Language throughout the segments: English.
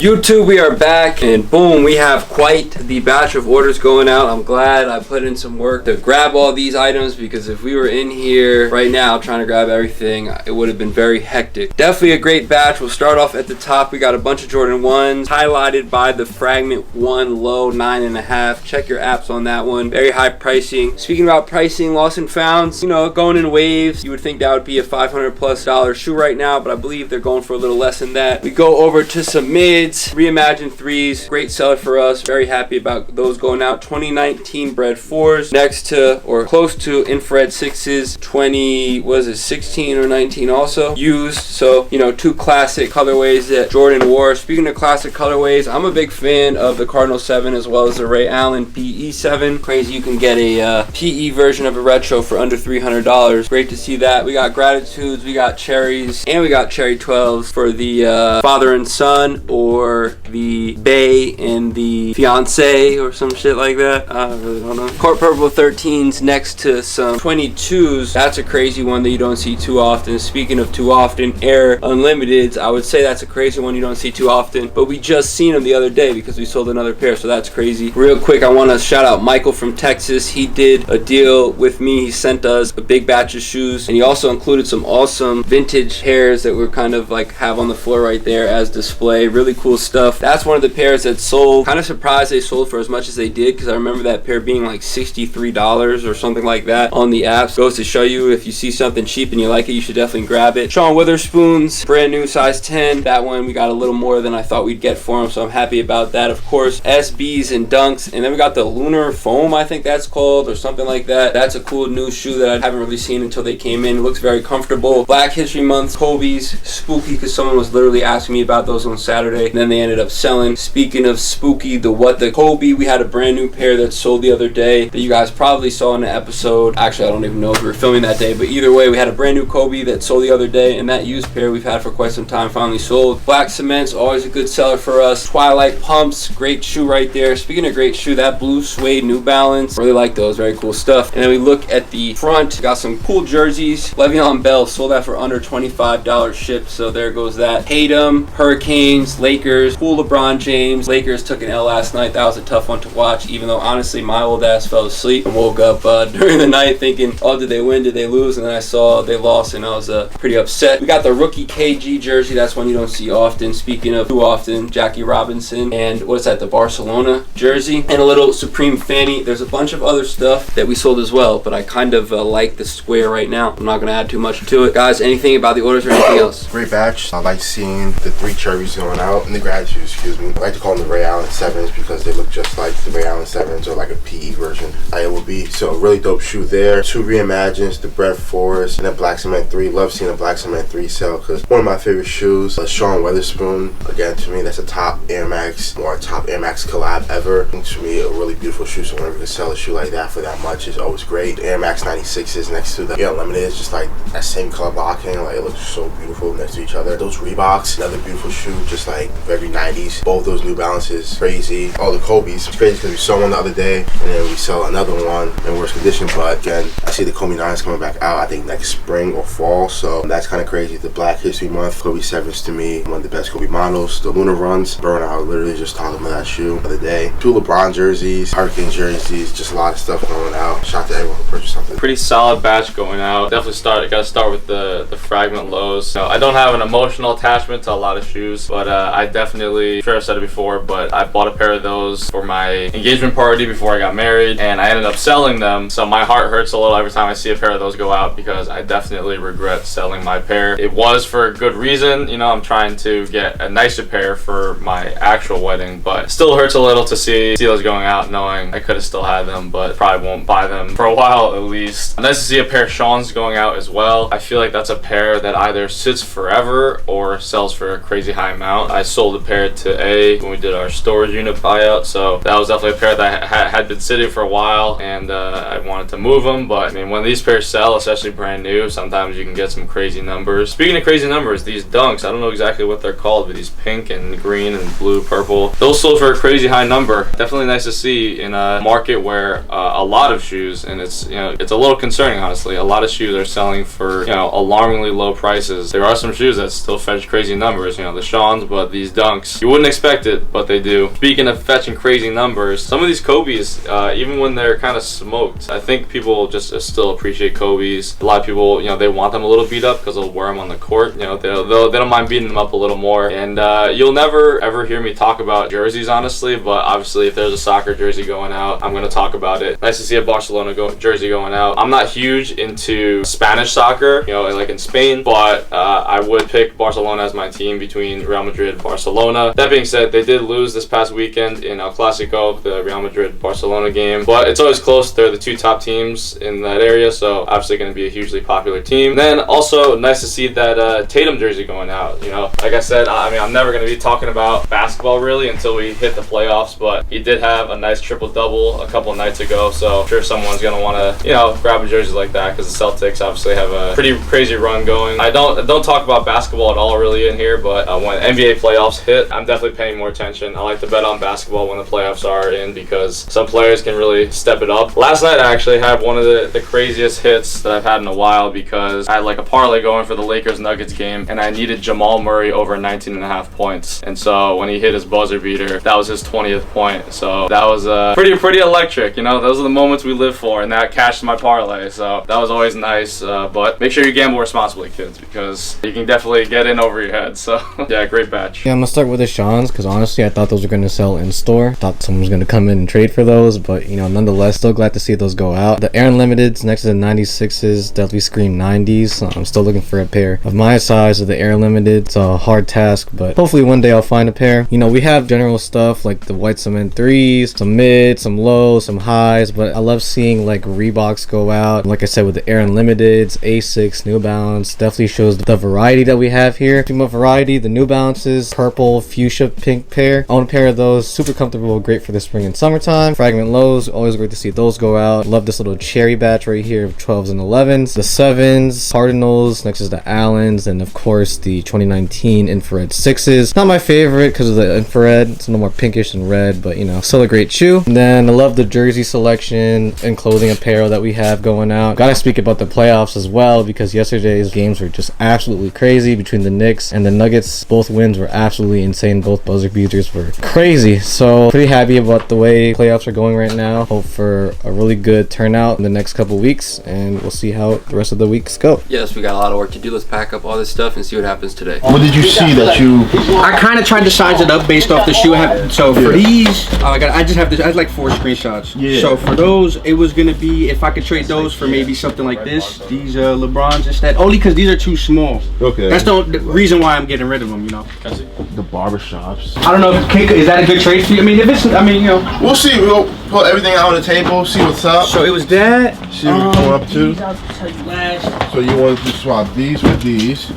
YouTube, we are back, and boom, we have quite the batch of orders going out. I'm glad I put in some work to grab all these items, because if we were in here right now trying to grab everything, it would have been very hectic. Definitely a great batch. We'll start off at the top. We got a bunch of Jordan 1s highlighted by the Fragment 1 low 9.5. Check your apps on that one. Very high pricing. Speaking about pricing, lost and founds, you know, going in waves. You would think that would be a $500+ shoe right now, but I believe they're going for a little less than that. We go over to some mids, reimagined 3s, great seller for us. Very happy about those going out. 2019 Bred 4s next to or close to infrared 6s. 16 or 19 also used. So, you know, two classic colorways that Jordan wore. Speaking of classic colorways, I'm a big fan of the Cardinal 7 as well as the Ray Allen PE 7. Crazy you can get a PE version of a retro for under $300. Great to see that. We got Gratitudes, we got Cherries, and we got Cherry 12s for the father and son, or the bae and the fiance, or some shit like that. I really don't know. Court Purple 13s next to some 22s. That's a crazy one that you don't see too often. Speaking of too often, Air Unlimiteds, I would say that's a crazy one you don't see too often, but we just seen them the other day because we sold another pair, so that's crazy. Real quick, I want to shout out Michael from Texas. He did a deal with me. He sent us a big batch of shoes, and he also included some awesome vintage pairs that we're kind of like have on the floor right there as display. Really cool stuff. That's one of the pairs that sold. Kind of surprised they sold for as much as they did, because I remember that pair being like $63 or something like that on the apps. Goes to show you, if you see something cheap and you like it, you should definitely grab it. Sean Witherspoon's brand new size 10. That one we got a little more than I thought we'd get for him, so I'm happy about that. Of course, SBs and Dunks, and then we got the Lunar Foam, I think that's called, or something like that. That's a cool new shoe that I haven't really seen until they came in. It looks very comfortable. Black History Month Kobe's, spooky, because someone was literally asking me about those on Saturday, and then they ended up selling. Speaking of spooky, the Kobe, we had a brand new pair that sold the other day that you guys probably saw in the episode. Actually, I don't even know if we were filming that day, but either way, we had a brand new Kobe that sold the other day, and that used pair we've had for quite some time finally sold. Black Cement's always a good seller for us. Twilight Pumps, great shoe right there. Speaking of great shoe, that blue suede New Balance, really like those, very cool stuff. And then we look at the front, got some cool jerseys. Le'Veon Bell sold that for under $25 shipped, so there goes that. Tatum, Hurricanes, Lakers, cool LeBron James. Lakers took an L last night. That was a tough one to watch, even though honestly my old ass fell asleep and woke up during the night thinking, oh, did they win, did they lose? And then I saw they lost, and I was pretty upset. We got the rookie KG jersey. That's one you don't see often. Speaking of too often, Jackie Robinson, and what's that, the Barcelona jersey, and a little Supreme fanny. There's a bunch of other stuff that we sold as well, but I kind of like the square right now. I'm not going to add too much to it. Guys, anything about the orders or anything else? Great batch. I like seeing the 3 cherries going out, and the Gratitudes, excuse me. I like to call them the Ray Allen 7s because they look just like the Ray Allen 7s, or like a PE version. It will be. So really dope shoe there. 2 reimagines, the Bred 4s, and the Black Cement 3. Love seeing the Black Cement 3 sell, because one of my favorite shoes. Sean Witherspoon, again, to me, that's a top Air Max, or a top Air Max collab ever. And to me, a really beautiful shoe. So whenever you can sell a shoe like that for that much, is always great. The Air Max 96s next to the Air Limited is just like that same color blocking. Like, it looks so beautiful next to each other. Those Reeboks, another beautiful shoe, just like very 90s. Both those New Balances, crazy. All the Kobe's, it's crazy because we saw one the other day, and then we sell another one in worse condition. But again, I see the Kobe 9s coming back out, I think next spring or fall, so that's kind of crazy. The Black History Month Kobe 7s, to me, one of the best Kobe models. The Lunar Runs, Burnout, literally just talking about that shoe the other day. 2 LeBron jerseys, Hurricane jerseys, just a lot of stuff going out. Shout out to everyone who purchased something. Pretty solid batch going out. Definitely gotta start with the Fragment lows. I don't have an emotional attachment to a lot of shoes, but I definitely, I'm sure I've said it before, but I bought a pair of those for my engagement party before I got married, and I ended up selling them, so my heart hurts a little every time I see a pair of those go out, because I definitely regret selling my pair. It was for a good reason, you know, I'm trying to get a nicer pair for my actual wedding, but it still hurts a little to see those going out, knowing I could have still had them, but probably won't buy them for a while at least. Nice to see a pair of Sean's going out as well. I feel like that's a pair that either sits forever or sells for a crazy high amount. I sold a pair to A when we did our storage unit buyout, so that was definitely a pair that had been sitting for a while, and I wanted to move them. But I mean, when these pairs sell, especially brand new, sometimes you can get some crazy numbers. Speaking of crazy numbers, these Dunks, I don't know exactly what they're called, but these pink and green and blue, purple, those sold for a crazy high number. Definitely nice to see in a market where a lot of shoes, and it's, you know, it's a little concerning honestly, a lot of shoes are selling for, you know, alarmingly low prices. There are some shoes that still fetch crazy numbers, you know, the Sean's, but these these dunks. You wouldn't expect it, but they do. Speaking of fetching crazy numbers, some of these Kobe's, even when they're kind of smoked, I think people just still appreciate Kobe's. A lot of people, you know, they want them a little beat up because they'll wear them on the court. You know, they don't mind beating them up a little more. And you'll never ever hear me talk about jerseys, honestly, but obviously if there's a soccer jersey going out, I'm going to talk about it. Nice to see a Barcelona jersey going out. I'm not huge into Spanish soccer, you know, like in Spain, but I would pick Barcelona as my team between Real Madrid and Barcelona. That being said, they did lose this past weekend in El Clasico, the Real Madrid-Barcelona game, but it's always close. They're the two top teams in that area, so obviously going to be a hugely popular team. Then also nice to see that Tatum jersey going out. You know, like I said, I mean, I'm never going to be talking about basketball really until we hit the playoffs, but he did have a nice triple-double a couple nights ago, so I'm sure someone's going to want to, you know, grab a jersey like that because the Celtics obviously have a pretty crazy run going. I don't talk about basketball at all really in here, but when NBA playoffs hit, I'm definitely paying more attention. I like to bet on basketball when the playoffs are in because some players can really step it up. Last night I actually had one of the craziest hits that I've had in a while because I had like a parlay going for the Lakers-Nuggets game, and I needed Jamal Murray over 19.5 points. And so when he hit his buzzer beater, that was his 20th point. So that was pretty electric. You know, those are the moments we live for, and that cashed my parlay. So that was always nice. But make sure you gamble responsibly, kids, because you can definitely get in over your head. So yeah, great batch. Yeah, I'm gonna start with the Sean's because honestly I thought those were gonna sell in store. Thought someone was gonna come in and trade for those, but you know, nonetheless, still glad to see those go out. The Air Unlimiteds next to the 96s definitely scream 90s. So I'm still looking for a pair of my size of the Air Limited. It's a hard task, but hopefully one day I'll find a pair. You know, we have general stuff like the white cement 3s, some mids, some lows, some highs, but I love seeing like Reeboks go out. Like I said, with the Air Unlimiteds, Asics, New Balance, definitely shows the variety that we have here. Too much variety. The New Balances, purple, fuchsia, pink pair. I own a pair of those. Super comfortable, great for the spring and summertime. Fragment lows, always great to see those go out. Love this little cherry batch right here of 12s and 11s. The 7s, Cardinals, next is the Allens, and of course the 2019 infrared 6s. Not my favorite because of the infrared. It's a little more pinkish than red, but you know, still a great shoe. And then I love the jersey selection and clothing apparel that we have going out. Gotta speak about the playoffs as well because yesterday's games were just absolutely crazy between the Knicks and the Nuggets. Both wins were absolutely insane. Both buzzer beaters were crazy. So pretty happy about the way playoffs are going right now. Hope for a really good turnout in the next couple weeks, and we'll see how the rest of the weeks go. Yes, we got a lot of work to do. Let's pack up all this stuff and see what happens today. What did you see that you... I kind of tried to size it up based off the shoe I have. So for these, I just have this. I had like 4 screenshots. Yeah. So for those, it was gonna be if I could trade those for maybe something like this. These LeBrons instead. Only because these are too small. Okay. That's the reason why I'm getting rid of them. You know. The barbershops. I don't know. Is that a good trade for you? I mean, if it's, I mean, you know. We'll see. We'll put everything out on the table, see what's up. So it was that. See what we're going up to. I'll tell you last. So you want to swap these with these.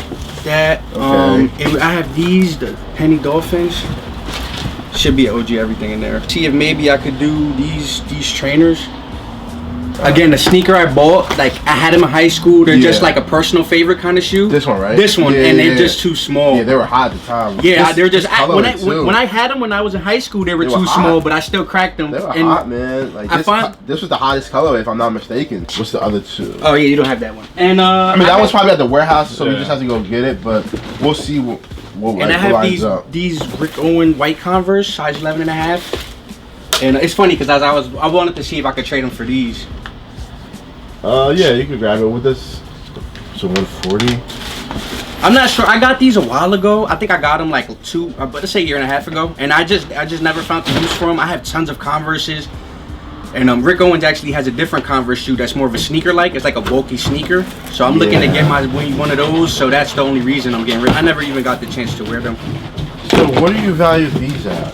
That. Okay. I have these, the Penny Dolphins. Should be OG everything in there. See if maybe I could do these trainers. Again, the sneaker I bought, like I had them in high school. They're just like a personal favorite kind of shoe. This one, right? This one, and they're just too small. Yeah, they were hot at the time. Yeah, they're just when I had them when I was in high school, they were too small, but I still cracked them. They were hot, man. Like this was the hottest colorway, if I'm not mistaken. What's the other two? Oh yeah, you don't have that one. And I mean, that one's probably at the warehouse, so we just have to go get it. But we'll see what and I have these Rick Owen white Converse, size 11.5. And it's funny because I wanted to see if I could trade them for these. Yeah, you can grab it with this. So 140. I'm not sure. I got these a while ago. I think I got them like let's say a year and a half ago. And I just never found the use for them. I have tons of Converses. And Rick Owens actually has a different Converse shoe that's more of a sneaker-like. It's like a bulky sneaker. So I'm looking to get one of those. So that's the only reason I'm getting rid of. I never even got the chance to wear them. So what do you value these at?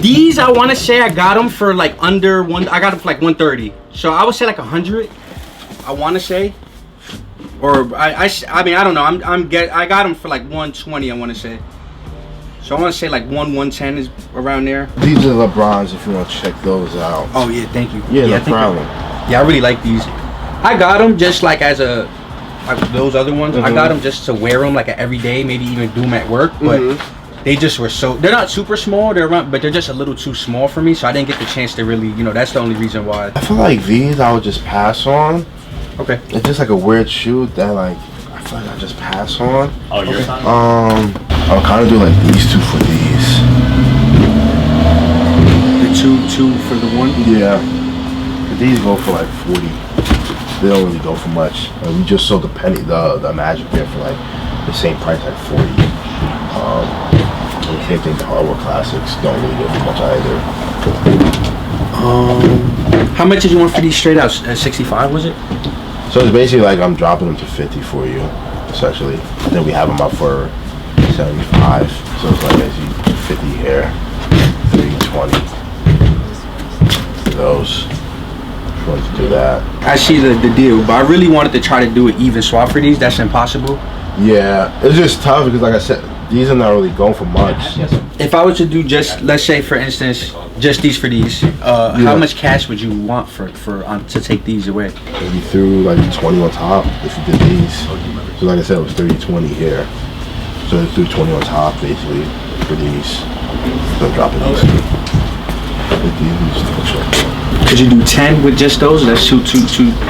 These, I want to say I got them for like under one. I got them for like 130. So I would say like 100. I want to say, or I mean I don't know. I got them for like 120. I want to say. So I want to say like 110 is around there. These are LeBrons if you want to check those out. Oh yeah, thank you. Yeah, no problem. Yeah, I really like these. I got them just like as a like those other ones. I got them just to wear them like every day, maybe even do them at work, but. They just were they're not super small, but they're just a little too small for me, so I didn't get the chance to really, that's the only reason why. I feel like these I would just pass on. Okay. It's just like a weird shoe that like, I feel like I just pass on. Oh, yours? I'll kind of do like these two for these. The two for the one? Yeah. These go for like 40. They don't really go for much. We just sold the magic pair for like the same price, like 40. And same thing, the hardware classics don't really go for much either. How much did you want for these straight out? 65 was it? So it's basically like I'm dropping them to 50 for you, essentially. Then we have them up for 75. So it's like as you 50 here, 320. Those. To do that. I see the deal, but I really wanted to try to do an even swap for these. That's impossible. Yeah, it's just tough because, like I said, these are not really going for much. If I was to do just, let's say, for instance, just these for these, how much cash would you want for to take these away? If you threw like 20 on top, if you did these, so like I said, it was 30-20 here. So they threw 20 on top basically for these. So dropping these. Could you do 10 with just those? Or that's two.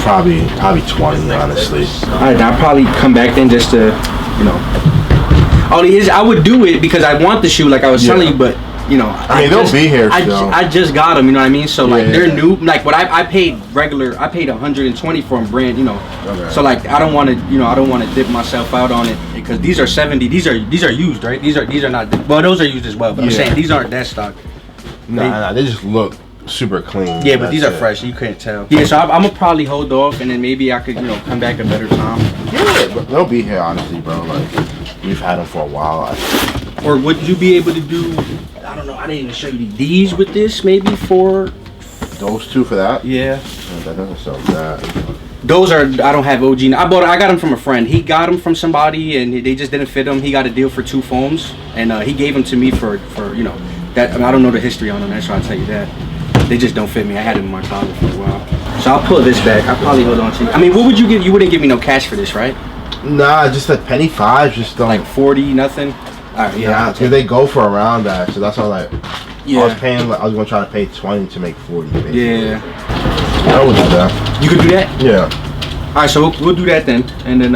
Probably 20, honestly. All right, I'll probably come back then just to, you know. Only is I would do it because I want the shoe, like I was telling you, but you know. I mean, they'll be here still. I just got them, you know what I mean? So like they're new. Like what I paid regular, I paid 120 for them brand, you know. Okay. So like I don't want to, you know, I don't want to dip myself out on it because these are 70. These are used, right? These are not. Well, those are used as well, but I'm saying these aren't that stock. Nah, they just look super clean. Yeah, but these are fresh. You couldn't tell. Yeah, so I'm gonna probably hold off, and then maybe I could, you know, come back a better time. Yeah, but they'll be here, honestly, bro. Like we've had them for a while. Or would you be able to do? I don't know. I didn't even show you these with this. Maybe for those two for that. Yeah. That doesn't sound bad. Those are. I don't have OG. I got them from a friend. He got them from somebody, and they just didn't fit him. He got a deal for 2 foams, and he gave them to me for you know. That, I mean, I don't know the history on them, that's why I'll tell you that. They just don't fit me. I had them in my closet for a while. So I'll pull this back. I'll probably hold on to you. I mean, what would you give? You wouldn't give me no cash for this, right? Nah, just a penny 5, just don't. Like 40, nothing? Alright, yeah. Nah, because they go for around that, so that's all like. Yeah. I was going to try to pay 20 to make 40, basically. Yeah. I would do that. You could do that? Yeah. Alright, so we'll do that then. And then,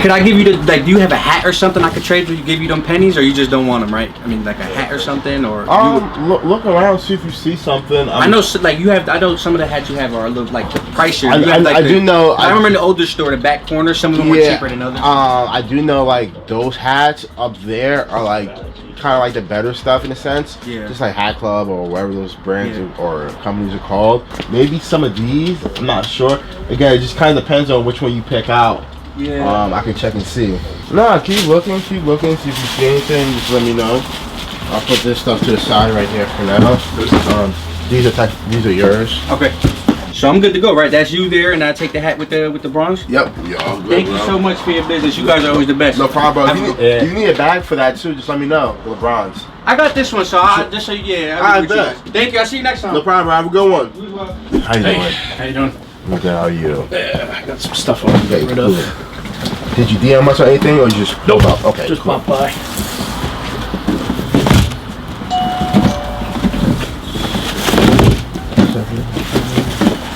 could I give you the, like, do you have a hat or something I could trade for you, give you them pennies, or you just don't want them, right? I mean, like a hat or something, or? Look around, see if you see something. I know, like, I know some of the hats you have are a little, like, pricier. I do know. I remember in the older store, the back corner, some of them were cheaper than others. I do know, like, those hats up there are, like, kind of like the better stuff in a sense. Yeah. Just like Hat Club or whatever those brands or companies are called. Maybe some of these, I'm not sure. Again, it just kind of depends on which one you pick out. Yeah. I can check and see. Nah, keep looking, see if you see anything, just let me know. I'll put this stuff to the side right here for now. These are yours. Okay. So I'm good to go, right? That's you there, and I take the hat with the bronze? Yep. Yeah, good, Thank you so much for your business. You guys are always the best. No problem, bro. If you need a bag for that too, just let me know. The bronze. I got this one, so I'll just say, Thank you. I'll see you next time. No problem, bro. Have a good one. How you doing? How you doing? I'm good. How are you? Yeah, I got some stuff I want to get rid of. Did you DM us or anything, or you just nope. Up? Okay, just pop by.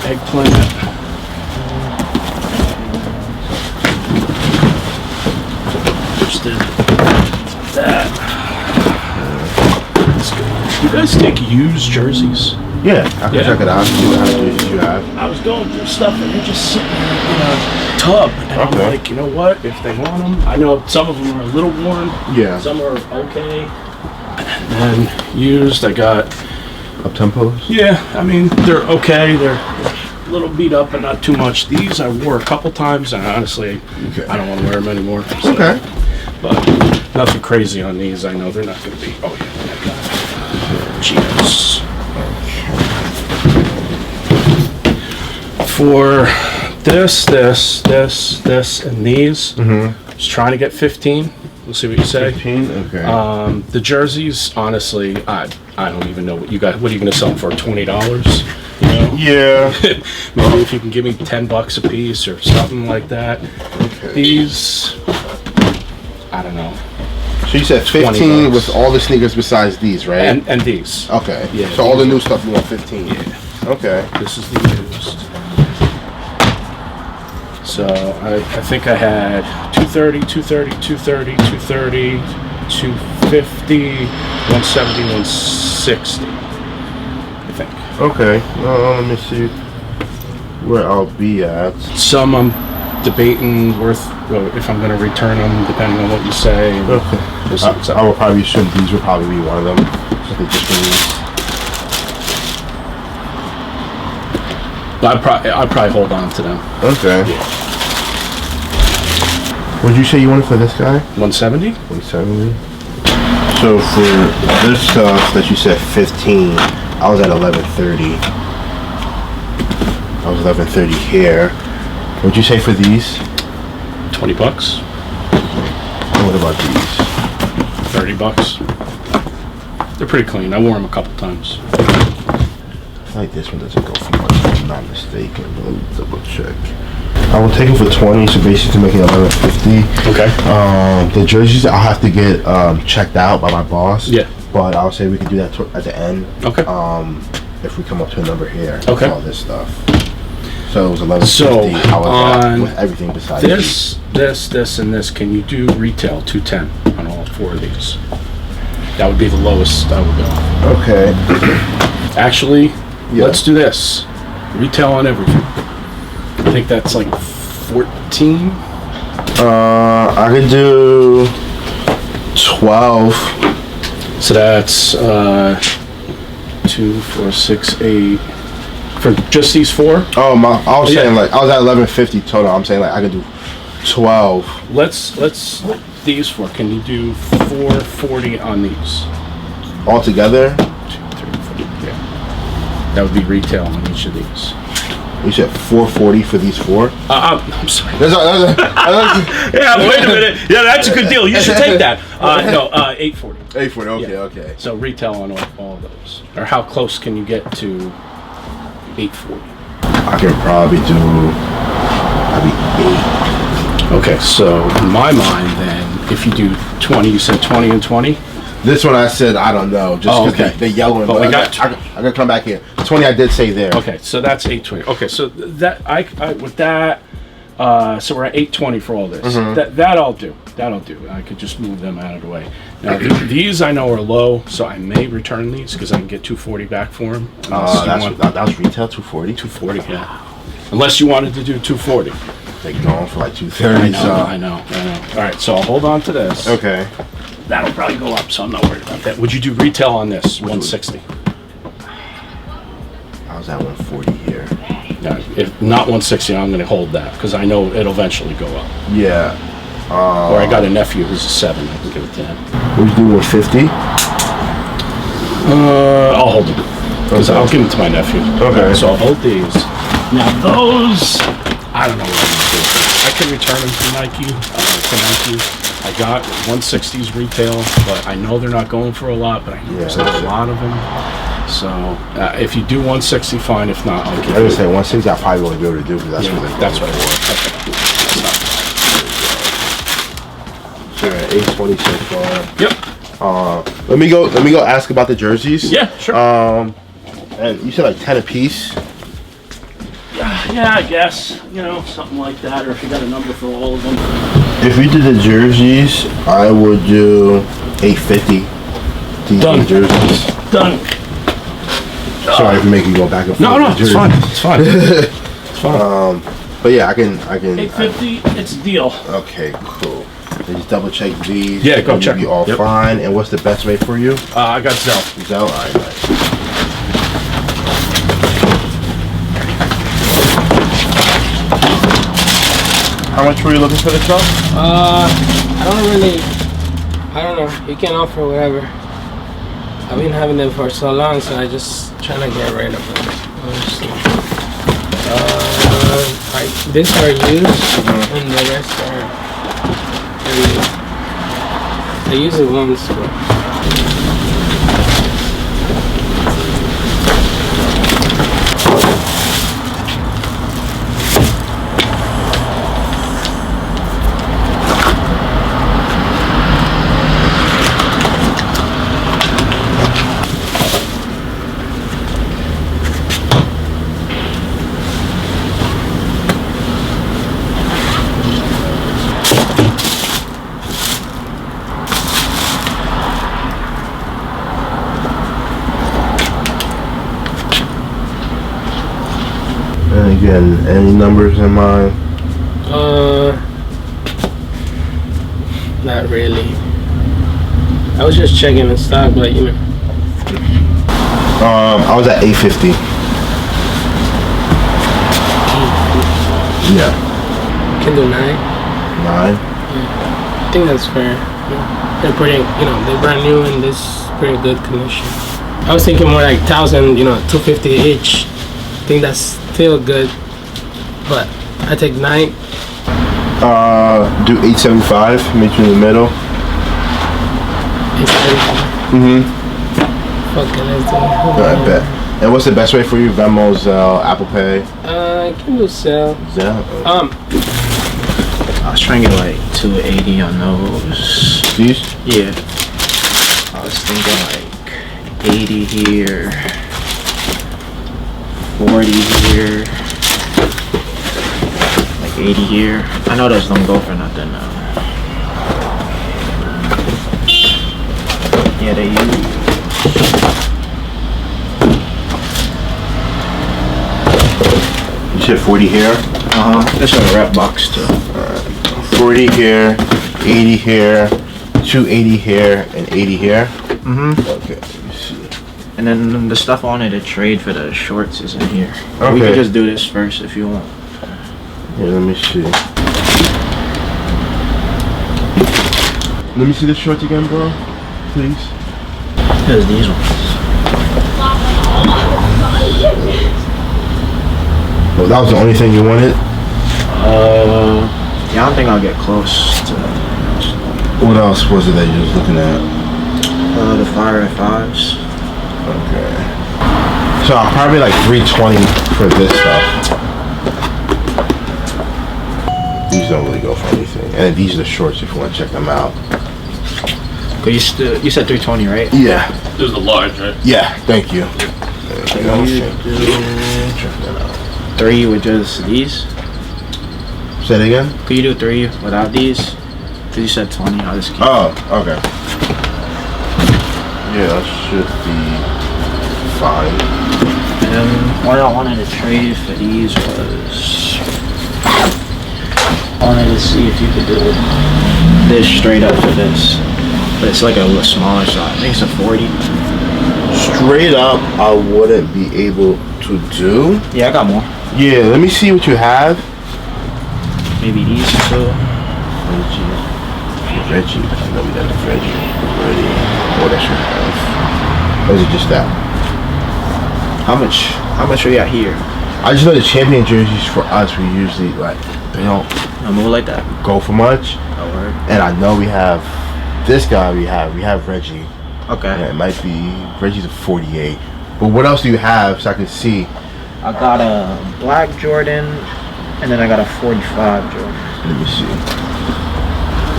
Eggplant. Interested. That. That's good. You guys take used jerseys? Yeah, I can check it out. See what kind of jerseys you have. I was going through stuff and they're just sitting in a tub, and I'm like, you know what? If they want them, I know some of them are a little worn. Yeah. Some are okay. And used, I got up tempos. Yeah, I mean they're okay. They're a little beat up, but not too much. These I wore a couple times, and honestly, I don't want to wear them anymore. So, okay. But nothing crazy on these. I know they're not going to be. Oh yeah, I got Cheetos. For this, and these, I was trying to get 15. We'll see what you say. 15, okay. The jerseys, honestly, I don't even know what you got. What are you going to sell them for? $20? You know? Yeah. Maybe if you can give me $10 a piece or something like that. Okay. These, I don't know. So you said 15 with all the sneakers besides these, right? And these. Okay. Yeah. So all the new stuff you want 15. Yeah. Okay. This is the used. So So I think I had 230, 230, 230, 230, 250, 170, 160. I think. Okay. Let me see where I'll be at. Some I'm debating if I'm going to return them, depending on what you say. Okay. I will probably assume these will probably be one of them. So they just released. I'd probably hold on to them. Okay. Yeah. What did you say you wanted for this guy? 170? 170. So for this stuff that you said 15, I was at 1130. I was 1130 here. What'd you say for these? $20. And what about these? $30. They're pretty clean. I wore them a couple times. I feel like this one doesn't go for much, if I'm not mistaken. Let me double check. I will take it for 20, so basically make it 1150. Okay. The jerseys I'll have to get checked out by my boss. Yeah. But I'll say we can do that at the end. Okay. If we come up to a number here. Okay. All this stuff. So it was 1150. So I was on with everything besides this, and this, can you do retail 210 on all 4 of these? That would be the lowest I would go. Okay. Actually, Yeah. let's do this. Retail on everything. I think that's like 14. I could do 12. So that's 2, 4, 6, 8. For just these 4? Oh my! I was Yeah. saying like I was at 1150 total. I'm saying like I could do 12. Let's these 4. Can you do 440 on these? All together. 2, 3, 4. Yeah. That would be retail on each of these. You said 440 for these 4. I'm sorry. Yeah, wait a minute. Yeah, that's a good deal. You should take that. No, 840. 840. Okay, Yeah. okay. So retail on all of those. Or how close can you get to 840? I can probably do maybe 8. Okay, so in my mind then, if you do 20, you said 20 and 20? This one I said I don't know. Just Oh, because okay. they're yellow. But we got I gotta come back here. 20 I did say there. Okay, so that's 820. Okay, so that I with that, so we're at 820 for all this. That I'll do. That'll do. I could just move them out of the way. Now these I know are low, so I may return these because I can get 240 back for them. That was retail 240. 240, yeah. Unless you wanted to do 240. They're going for like 230. I know. All right, so I'll hold on to this. Okay. That'll probably go up, so I'm not worried about that. Would you do retail on this? 160. I was at 140 here. No, if not 160, I'm going to hold that because I know it'll eventually go up. Yeah. Or I got a nephew who's a 7. I can give it to him. Would you do 150? I'll hold them because I'll give them to my nephew. Okay. So I'll hold these. Now those, I don't know what I'm going to do. I can return them to Nike. I got 160s retail, but I know they're not going for a lot, but I know there's not a lot of them. So if you do 160, fine. If not, I'll give I was saying 160 I probably won't be able to do because that's what they're that's going what for. So 820 so far. Yep. Let me go ask about the jerseys. Yeah, sure. And you said like 10 apiece. Yeah, I guess, something like that, or if you got a number for all of them. If we did the jerseys, I would do 850. These Done. Jerseys. Done. Sorry for making you go back and forth. No, with it's fine. jerseys. It's fine. It's fine. But yeah, I can. 850, it's a deal. Okay, cool. Just double check these. Yeah, go and check you'll be them. all Yep. fine. And what's the best way for you? I got Zell. Zell? All right, nice. How much were you looking for the truck? I don't know. You can offer whatever. I've been having them for so long, so I just trying to get rid of them. Honestly. These are used, and the rest are I use it once. But You had any numbers in mind? Not really. I was just checking the stock, but you know. I was at 850. Yeah. Can do 9. 9? Yeah. I think that's fair. Yeah. They're pretty, you know, they're brand new and this pretty good condition. I was thinking more like 1,000, you know, 250 each. I think that's still good, but I take 9. Do 875, meet you in the middle. 875. Fucking let's do it. I bet. And what's the best way for you? Venmo, Zelle, Apple Pay? I can do Zelle. Zelle? I was trying to get like 280 on those. These? Yeah. I was thinking like 80 here, 40 here, like 80 here. I know those don't go for nothing now. Yeah, they use. You said 40 here? This is a wrap box too. 40 here, 80 here, 280 here, and 80 here. Okay, let me see. And then the stuff I wanted to trade for the shorts is in here. Okay. We could just do this first if you want. Yeah, let me see. Let me see the shorts again, bro. Please. Here's these ones. Well, that was the only thing you wanted? Yeah, I don't think I'll get close to What else was it that you was looking at? the Fire F5s. Okay. So I'm probably like 320 for this stuff. These don't really go for anything. And these are the shorts if you want to check them out. Cause you said 320, right? Yeah. This is a large, right? Yeah, thank you. Check that out. 3 with just these. Say it again? Could you do 3 without these? Cause you said 20. I'll just keep. Oh, okay. Yeah, that should be fine. And then what I wanted to trade for these was I wanted to see if you could do this straight up for this. But it's like a little smaller size. I think it's a 40. Straight up, I wouldn't be able to do. Yeah, I got more. Yeah, let me see what you have. Maybe these too. Reggie. I know we got the Reggie already. What else you have? Or is it just that? How much are you at here? I just know the champion jerseys for us, we usually like, they don't I'll move like that. go for much. Oh, word. And I know we have this guy, we have Reggie. Okay. Yeah, it might be, Reggie's a 48. But what else do you have so I can see? I got a black Jordan, and then I got a 45 Jordan. Let me see.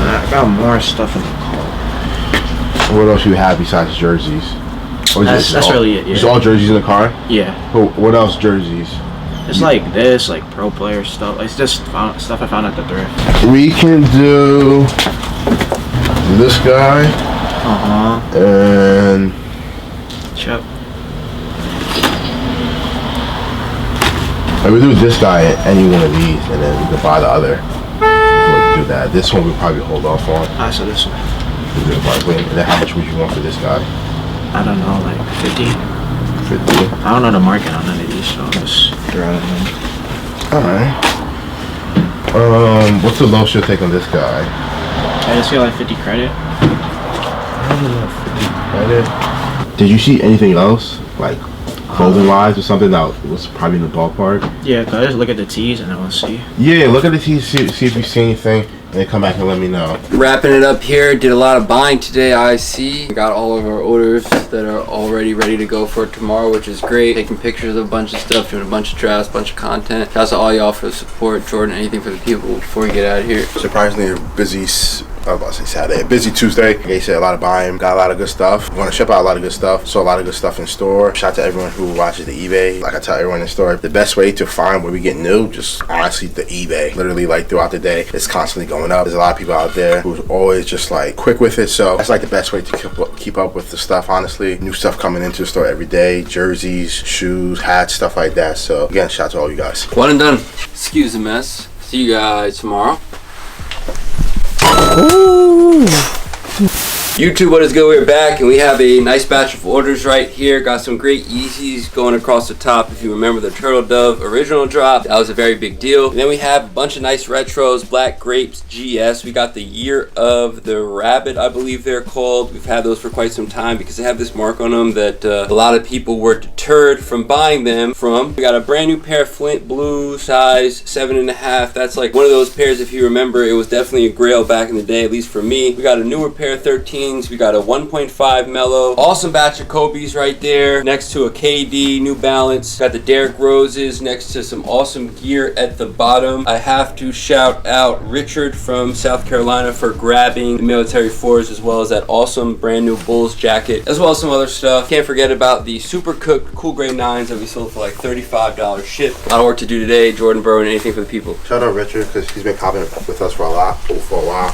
I got more stuff in the car. What else do you have besides jerseys? Or is That's all, really it, yeah. Just all jerseys in the car? Yeah. What else jerseys? It's like this, like pro player stuff. It's just stuff I found at the thrift. We can do this guy and Yep. we do this guy at any one of these, and then we can buy the other. We'll do that. This one we'll probably hold off on. I saw this one. And then how much would you want for this guy? I don't know, like 50. 50. I don't know the market on none of these, so I'll just throw it in. Alright. What's the lowest you'll take on this guy? I just feel like 50 credit. Did you see anything else? Like clothing wise or something that was probably in the ballpark? Yeah, cause I just look at the tees and I want to see. Yeah, look at the tees, see if you see anything, and then come back and let me know. Wrapping it up here, did a lot of buying today, I see. We got all of our orders that are already ready to go for tomorrow, which is great. Taking pictures of a bunch of stuff, doing a bunch of drafts, a bunch of content. Shouts to all y'all for the support. Jordan, anything for the people before we get out of here? Surprisingly, a busy I was about to say Saturday. Busy Tuesday. Like I said, a lot of buying. Got a lot of good stuff. Want to ship out a lot of good stuff. So a lot of good stuff in store. Shout out to everyone who watches the eBay. Like I tell everyone in the store, the best way to find where we get new, just honestly the eBay. Literally like throughout the day, it's constantly going up. There's a lot of people out there who's always just like quick with it. So that's like the best way to keep up with the stuff, honestly. New stuff coming into the store every day. Jerseys, shoes, hats, stuff like that. So again, shout out to all you guys. One and done. Excuse the mess. See you guys tomorrow. Ooh. YouTube, what is good? We're back and we have a nice batch of orders right here. Got some great Yeezys going across the top. If you remember the Turtle Dove original drop, that was a very big deal. And then we have a bunch of nice retros, Black Grapes GS. We got the Year of the Rabbit, I believe they're called. We've had those for quite some time because they have this mark on them that a lot of people were deterred from buying them from. We got a brand new pair of Flint Blue, size 7.5. That's like one of those pairs, if you remember, it was definitely a grail back in the day, at least for me. We got a newer pair of 13s. We got a 1.5 Mellow. Awesome batch of Kobe's right there. Next to a KD, New Balance. Got the Derrick Roses next to some awesome gear at the bottom. I have to shout out Richard from South Carolina for grabbing the military fours, as well as that awesome brand new Bulls jacket, as well as some other stuff. Can't forget about the super cooked Cool Grey 9s that we sold for like $35 ship. A lot of work to do today. Jordan Burrow, and anything for the people. Shout out Richard, because he's been copping with us for a while.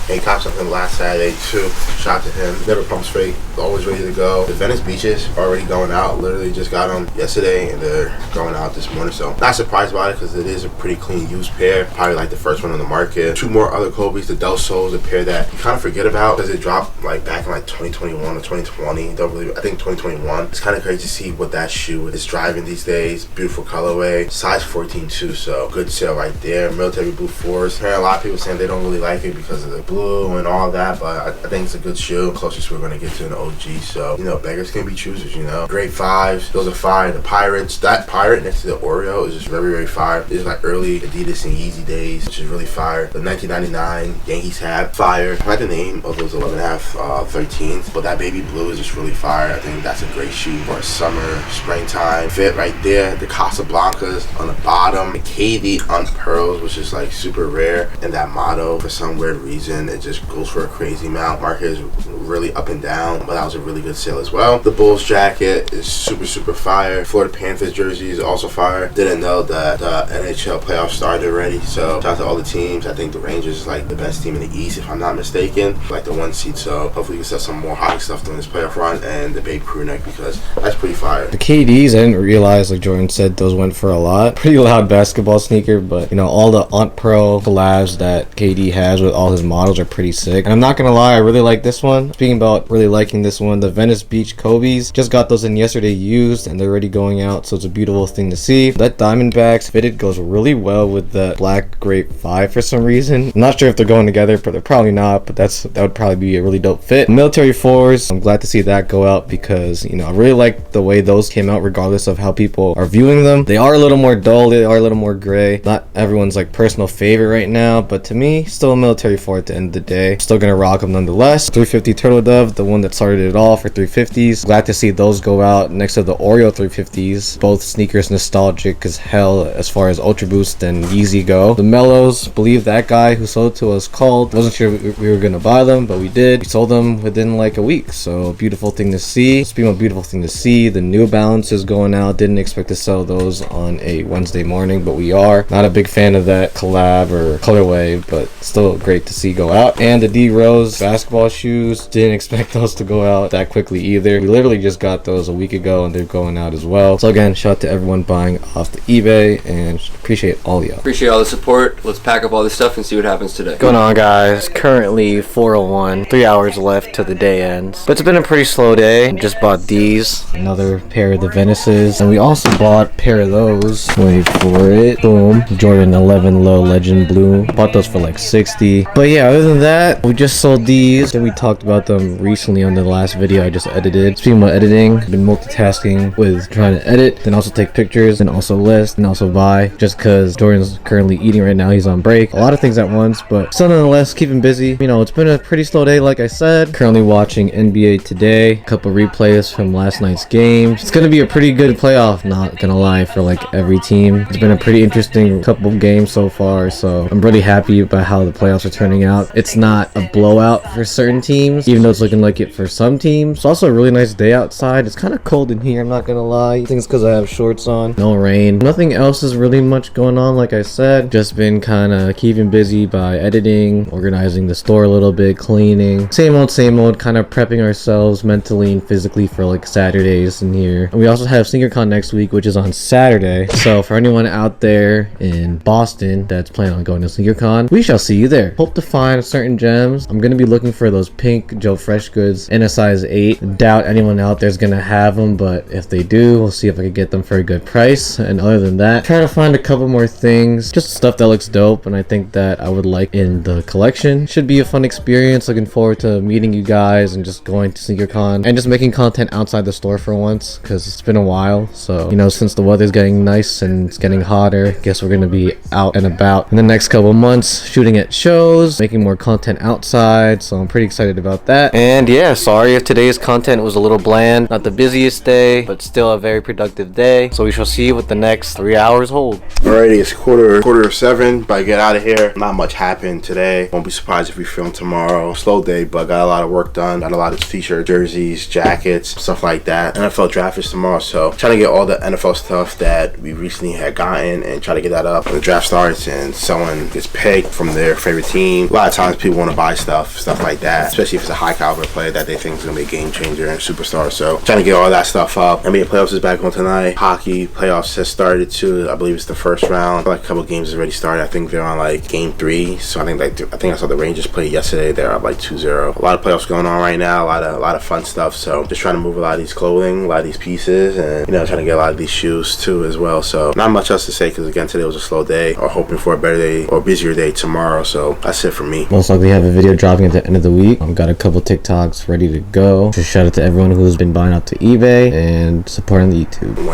And he copped something last Saturday too. Shout out to him. Never pumps fake, always ready to go. The Venice Beaches are already going out. Literally just got them yesterday and they're going out this morning. So not surprised about it because it is a pretty clean used pair. Probably like the first one on the market. Two more other Kobe's, the Del Sols, a pair that you kind of forget about because it dropped like back in like 2021 or 2020. Don't really, I think 2021. It's kind of crazy to see what that shoe is driving these days. Beautiful colorway, size 14 too. So good sale right there. Military blue fours. Hearing a lot of people saying they don't really like it because of the blue and all that, but I think it's a good shoe. Closest we're gonna get to an OG. So beggars can be choosers. Great fives. Those are fire. The Pirates. That Pirate next to the Oreo is just very, very fire. This is like early Adidas and Yeezy days, which is really fire. The 1999 Yankees hat, fire. I like the name of those 11.5 13s, but that baby blue is just really fire. I think that's a great shoe for a summer, springtime fit right there. The Casablancas on the bottom. The KD on pearls, which is like super rare. And that motto, for some weird reason, it just goes for a crazy amount. Market is really up and down, but that was a really good sale as well. The Bulls jacket is super, super fire. Florida Panthers jersey is also fire. Didn't know that the NHL playoffs started already, so shout out to all the teams. I think the Rangers is like the best team in the East, if I'm not mistaken, like the 1 seed. So hopefully we can set some more hockey stuff during this playoff run, and the Babe crew neck, because that's pretty fire. The KDs, I didn't realize, like Jordan said, those went for a lot. Pretty loud basketball sneaker, but all the Aunt Pro collabs that KD has with all his models are pretty sick. And I'm not gonna lie, I really like this one. Speaking about really liking this one, the Venice Beach Kobe's, just got those in yesterday used and they're already going out, so it's a beautiful thing to see. That Diamondbacks fitted goes really well with the Black Grape 5 for some reason. I'm not sure if they're going together, but they're probably not, but that would probably be a really dope fit. Military 4s, I'm glad to see that go out because I really like the way those came out regardless of how people are viewing them. They are a little more dull, they are a little more gray. Not everyone's like personal favorite right now, but to me, still a Military 4 at the end of the day. Still gonna rock them nonetheless. 350 Turtle Dove, the one that started it all for 350s. Glad to see those go out next to the Oreo 350s. Both sneakers nostalgic as hell as far as Ultra Boost and Yeezy go. The Mellows, believe that guy who sold to us called. Wasn't sure we were gonna buy them, but we did. We sold them within like a week, so beautiful thing to see. Speaking of beautiful thing to see, the New Balances going out. Didn't expect to sell those on a Wednesday morning, but we are. Not a big fan of that collab or colorway, but still great to see go out. And the D Rose basketball shoes, didn't expect those to go out that quickly either. We literally just got those a week ago and they're going out as well. So again, shout out to everyone buying off the eBay and appreciate all y'all. Appreciate all the support. Let's pack up all this stuff and see what happens today. What's going on, guys? Currently 4:01, 3 hours left till the day ends, but it's been a pretty slow day. Just bought these, another pair of the Venices, and we also bought a pair of those. Wait for it. Boom. Jordan 11 Low Legend Blue. Bought those for like 60. But yeah, other than that, we just sold these. Then we talked about about them recently on the last video I just edited. Speaking about editing, I've been multitasking with trying to edit, then also take pictures, and also list, and also buy, just because Jordan's currently eating right now. He's on break. A lot of things at once, but still nonetheless keeping busy. You know, it's been a pretty slow day, like I said. Currently watching NBA today. A couple replays from last night's games. It's gonna be a pretty good playoff, not gonna lie, for like every team. It's been a pretty interesting couple of games so far, so I'm really happy about how the playoffs are turning out. It's not a blowout for certain teams, even though it's looking like it for some teams. It's also a really nice day outside. It's kind of cold in here, I'm not gonna lie. I think it's because I have shorts on. No rain. Nothing else is really much going on, like I said. Just been kind of keeping busy by editing, organizing the store a little bit, cleaning. Same old, kind of prepping ourselves mentally and physically for like Saturdays in here. And we also have SneakerCon next week, which is on Saturday. So for anyone out there in Boston that's planning on going to SneakerCon, we shall see you there. Hope to find certain gems. I'm gonna be looking for those pink Joe Fresh goods in a size 8. Doubt anyone out there's gonna have them, but if they do, we'll see if I can get them for a good price. And other than that, trying to find a couple more things, just stuff that looks dope and I think that I would like in the collection. Should be a fun experience. Looking forward to meeting you guys and just going to SneakerCon and just making content outside the store for once, because it's been a while. So, you know, since the weather's getting nice and it's getting hotter, guess we're gonna be out and about in the next couple months, shooting at shows, making more content outside. So I'm pretty excited about that. And yeah, sorry if today's content was a little bland. Not the busiest day, but still a very productive day. So we shall see what the next 3 hours hold. Alrighty, it's quarter of 7, but I get out of here. Not much happened today. Won't be surprised if we film tomorrow. Slow day, but got a lot of work done. Got a lot of t-shirts, jerseys, jackets, stuff like that. NFL draft is tomorrow, so trying to get all the NFL stuff that we recently had gotten and try to get that up when the draft starts and someone gets picked from their favorite team. A lot of times people want to buy stuff like that, especially if it's a high caliber player that they think is going to be a game changer and superstar. So trying to get all that stuff up. NBA playoffs is back on tonight. Hockey playoffs has started too. I believe it's the first round. Like a couple games has already started. I think they're on like game 3. So I think I saw the Rangers play yesterday. They're up like 2-0. A lot of playoffs going on right now. A lot of fun stuff. So just trying to move a lot of these clothing, a lot of these pieces, and you know, trying to get a lot of these shoes too as well. So not much else to say because again today was a slow day. Or hoping for a better day or busier day tomorrow. So that's it for me. Most likely have a video dropping at the end of the week. I've got a couple TikToks ready to go. Just shout out to everyone who's been buying out to eBay and supporting the YouTube.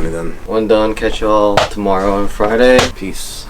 One done. Catch you all tomorrow and Friday. Peace.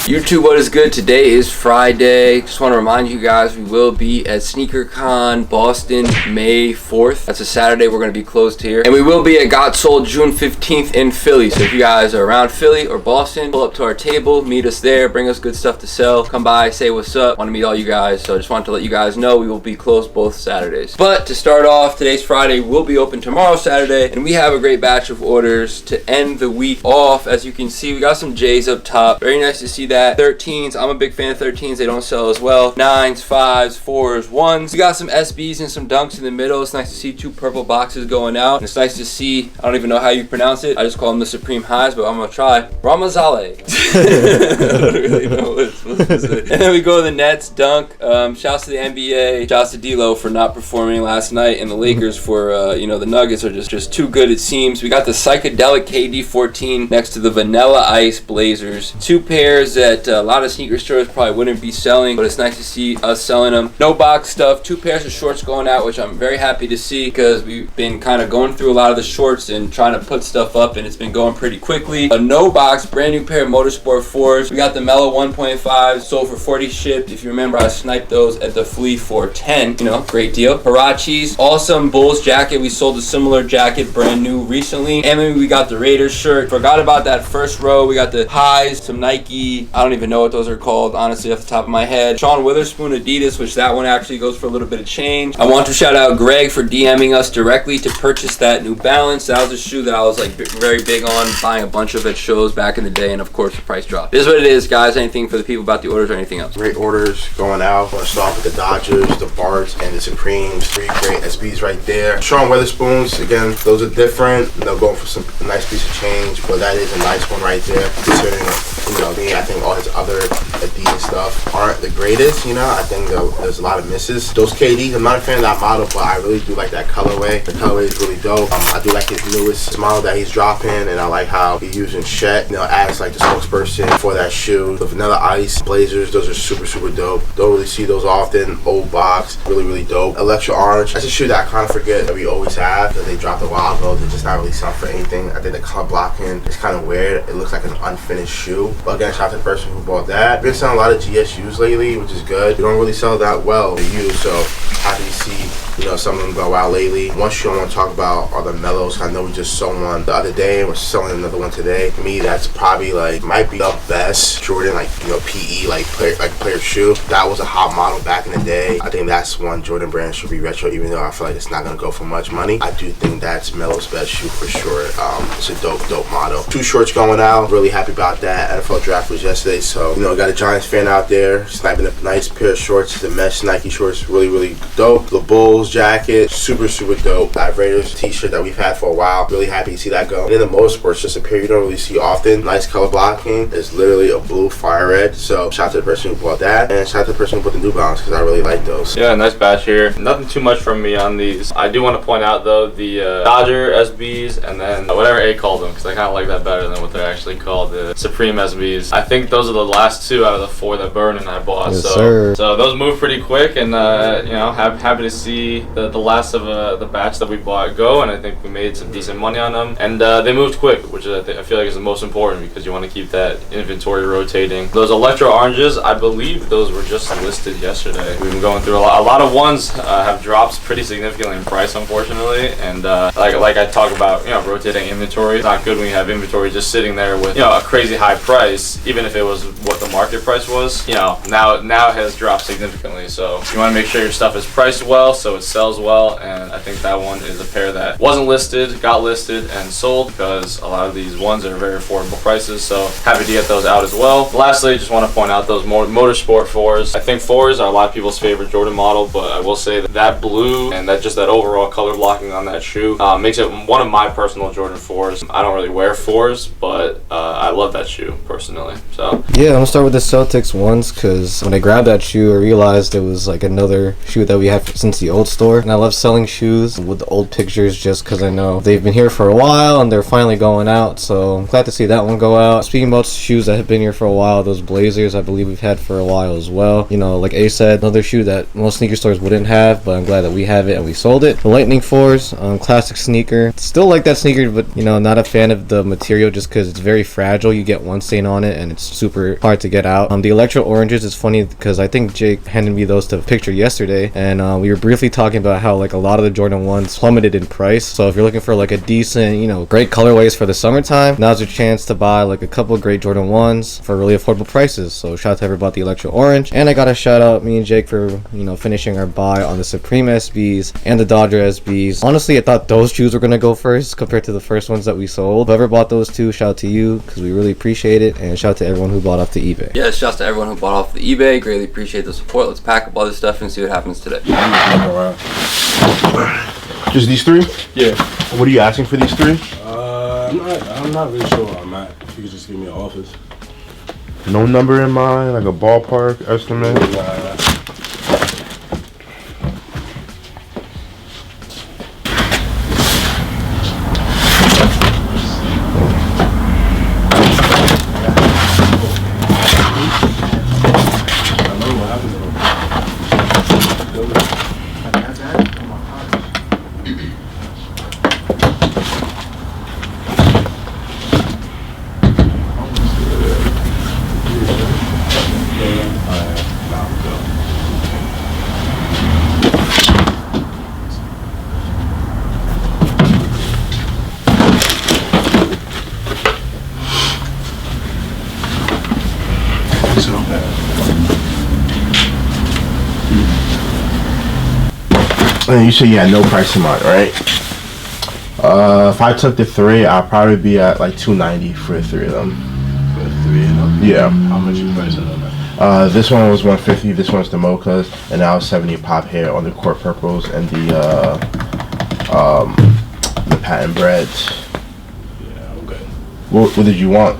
YouTube, what is good? Today is Friday. Just want to remind you guys we will be at SneakerCon Boston May 4th. That's a Saturday. We're going to be closed here. And we will be at Got Sold June 15th in Philly. So if you guys are around Philly or Boston, pull up to our table, meet us there, bring us good stuff to sell. Come by, say what's up. Want to meet all you guys. So I just wanted to let you guys know we will be closed both Saturdays. But to start off, today's Friday. We'll be open tomorrow, Saturday. And we have a great batch of orders to end the week off. As you can see, we got some J's up top. Very nice to see that. 13s, I'm a big fan of 13s. They don't sell as well. 9s, 5s, 4s, 1s. We got some SBs and some dunks in the middle. It's nice to see 2 purple boxes going out. And it's nice to see, I don't even know how you pronounce it. I just call them the Supreme Highs, but I'm gonna try. Ramazale. I don't really know what it's supposed to say. And then we go to the Nets, dunk. Shouts to the NBA. Shouts to D-Lo for not performing last night. And the Lakers for, you know, the Nuggets are just too good it seems. We got the psychedelic KD14 next to the Vanilla Ice Blazers. 2 pairs that a lot of sneaker stores probably wouldn't be selling, but it's nice to see us selling them. No box stuff. 2 pairs of shorts going out, which I'm very happy to see because we've been kind of going through a lot of the shorts and trying to put stuff up, and it's been going pretty quickly. A no box, brand new pair of Motorsport 4s. We got the Mellow 1.5 sold for 40 shipped. If you remember, I sniped those at the flea for 10. You know, great deal. Hirachis, awesome Bulls jacket. We sold a similar jacket brand new recently. And then we got the Raiders shirt. Forgot about that first row. We got the highs, some Nike. I don't even know what those are called, honestly, off the top of my head. Sean Witherspoon Adidas, which that one actually goes for a little bit of change. I want to shout out Greg for DMing us directly to purchase that New Balance. That was a shoe that I was like very big on buying a bunch of at shows back in the day, and of course the price drop. This is what it is, guys. Anything for the people about the orders or anything else? Great orders going out. Want to start with the Dodgers, the Barts, and the Supremes. 3 great SBs right there. Sean Witherspoons, again, those are different. They'll go for some nice piece of change, but that is a nice one right there. Considering You know, I think all his other Adidas stuff aren't the greatest. You know, I think there's a lot of misses. Those KDs, I'm not a fan of that model, but I really do like that colorway. The colorway is really dope. I do like his newest model that he's dropping, and I like how he's using Shet, you know, as like the spokesperson for that shoe. The Vanilla Ice Blazers, those are super dope. Don't really see those often. Old box, really dope. Electro Orange, that's a shoe that I kind of forget that we always have, that they dropped a while ago. They're just not really selling for anything. I think the color blocking is kind of weird. It looks like an unfinished shoe. But again, shout out to the person who bought that. We've been selling a lot of GSUs lately, which is good. We don't really sell that well to you, so happy to see, you know, some of them go out lately. One shoe I want to talk about are the Mellows. I know we just sold one the other day, and we're selling another one today. For me, that's probably like, might be the best Jordan, like, you know, PE, like player shoe. That was a hot model back in the day. I think that's one Jordan brand should be retro, even though I feel like it's not gonna go for much money. I do think that's Melo's best shoe for sure. It's a dope model. 2 shorts going out. Really happy about that. NFL draft was yesterday, so, you know, got a Giants fan out there sniping a nice pair of shorts. The mesh Nike shorts, really dope. The Bulls jacket, super dope. That Raiders t-shirt that we've had for a while. Really happy to see that go. And then the Motorsports, just a pair you don't really see often. Nice color blocking. It's literally a blue fire red. So shout out to the person who bought that, and shout out to the person who bought the New Balance, because I really like those. Yeah, nice batch here. Nothing too much from me on these. I do want to point out though the Dodger SBs, and then whatever A called them, because I kind of like that better than what they're actually called, the Supreme SBs. I think those are the last 2 out of the 4 that Vernon I bought. Yes, so sir. So those move pretty quick, and you know, happy to see the last of the batch that we bought go, and I think we made some decent money on them, and they moved quick, which I feel like is the most important, because you want to keep that inventory rotating. Those Electro Oranges, I believe those were just listed yesterday. We've been going through a lot of ones have dropped pretty significantly in price, unfortunately, and like I talk about, you know, rotating inventory. It's not good when you have inventory just sitting there with, you know, a crazy high price, even if it was what the market price was. You know, now it has dropped significantly, so you want to make sure your stuff is priced well so it sells well, and I think that one is a pair that wasn't listed, got listed, and sold, because a lot of these ones are very affordable prices, so happy to get those out as well. Lastly, just want to point out those Motorsport 4s. I think 4s are a lot of people's favorite Jordan model, but I will say that blue and that overall color blocking on that shoe makes it one of my personal Jordan 4s. I don't really wear 4s, but I love that shoe personally. So yeah, I'm gonna start with the Celtics ones, because when I grabbed that shoe, I realized it was like another shoe that we had since the old store, and I love selling shoes with the old pictures just because I know they've been here for a while and they're finally going out, so I'm glad to see that one go out. Speaking about shoes that have been here for a while, those Blazers I believe we've had for a while as well. You know, like A said, another shoe that most sneaker stores wouldn't have, but I'm glad that we have it and we sold it. The Lightning 4s, classic sneaker. Still like that sneaker, but you know, not a fan of the material just because it's very fragile. You get one stain on it and it's super hard to get out. The Electro Oranges is funny because I think Jake handed me those to picture yesterday, and we were briefly talking about how like a lot of the Jordan 1s plummeted in price. So if you're looking for like a decent, you know, great colorways for the summertime, now's your chance to buy like a couple great Jordan 1s for really affordable prices. So shout out to everybody about the Electro Orange, and I gotta shout out me and Jake for, you know, finishing our buy on the Supreme SBs and the Dodger SBs. Honestly, I thought those shoes were gonna go first compared to the first ones that we sold. Whoever bought those 2, shout out to you, because we really appreciate it, and shout out to everyone who bought off the eBay. Yeah, shout out to everyone who bought off the eBay. Greatly appreciate the support. Let's pack up all this stuff and see what happens today. Just these 3? Yeah. What are you asking for these 3? I'm not really sure where I'm at. If you could just give me an office. No number in mind, like a ballpark estimate? And you said you had no price in mind, right? If I took the 3, I'd probably be at like $290 for 3 of them. For 3 of them? Yeah. How much you price on them? This one was $150. This one's the mochas, and now $70 pop here on the court purples and the patent breads. Yeah, I'm good. What did you want?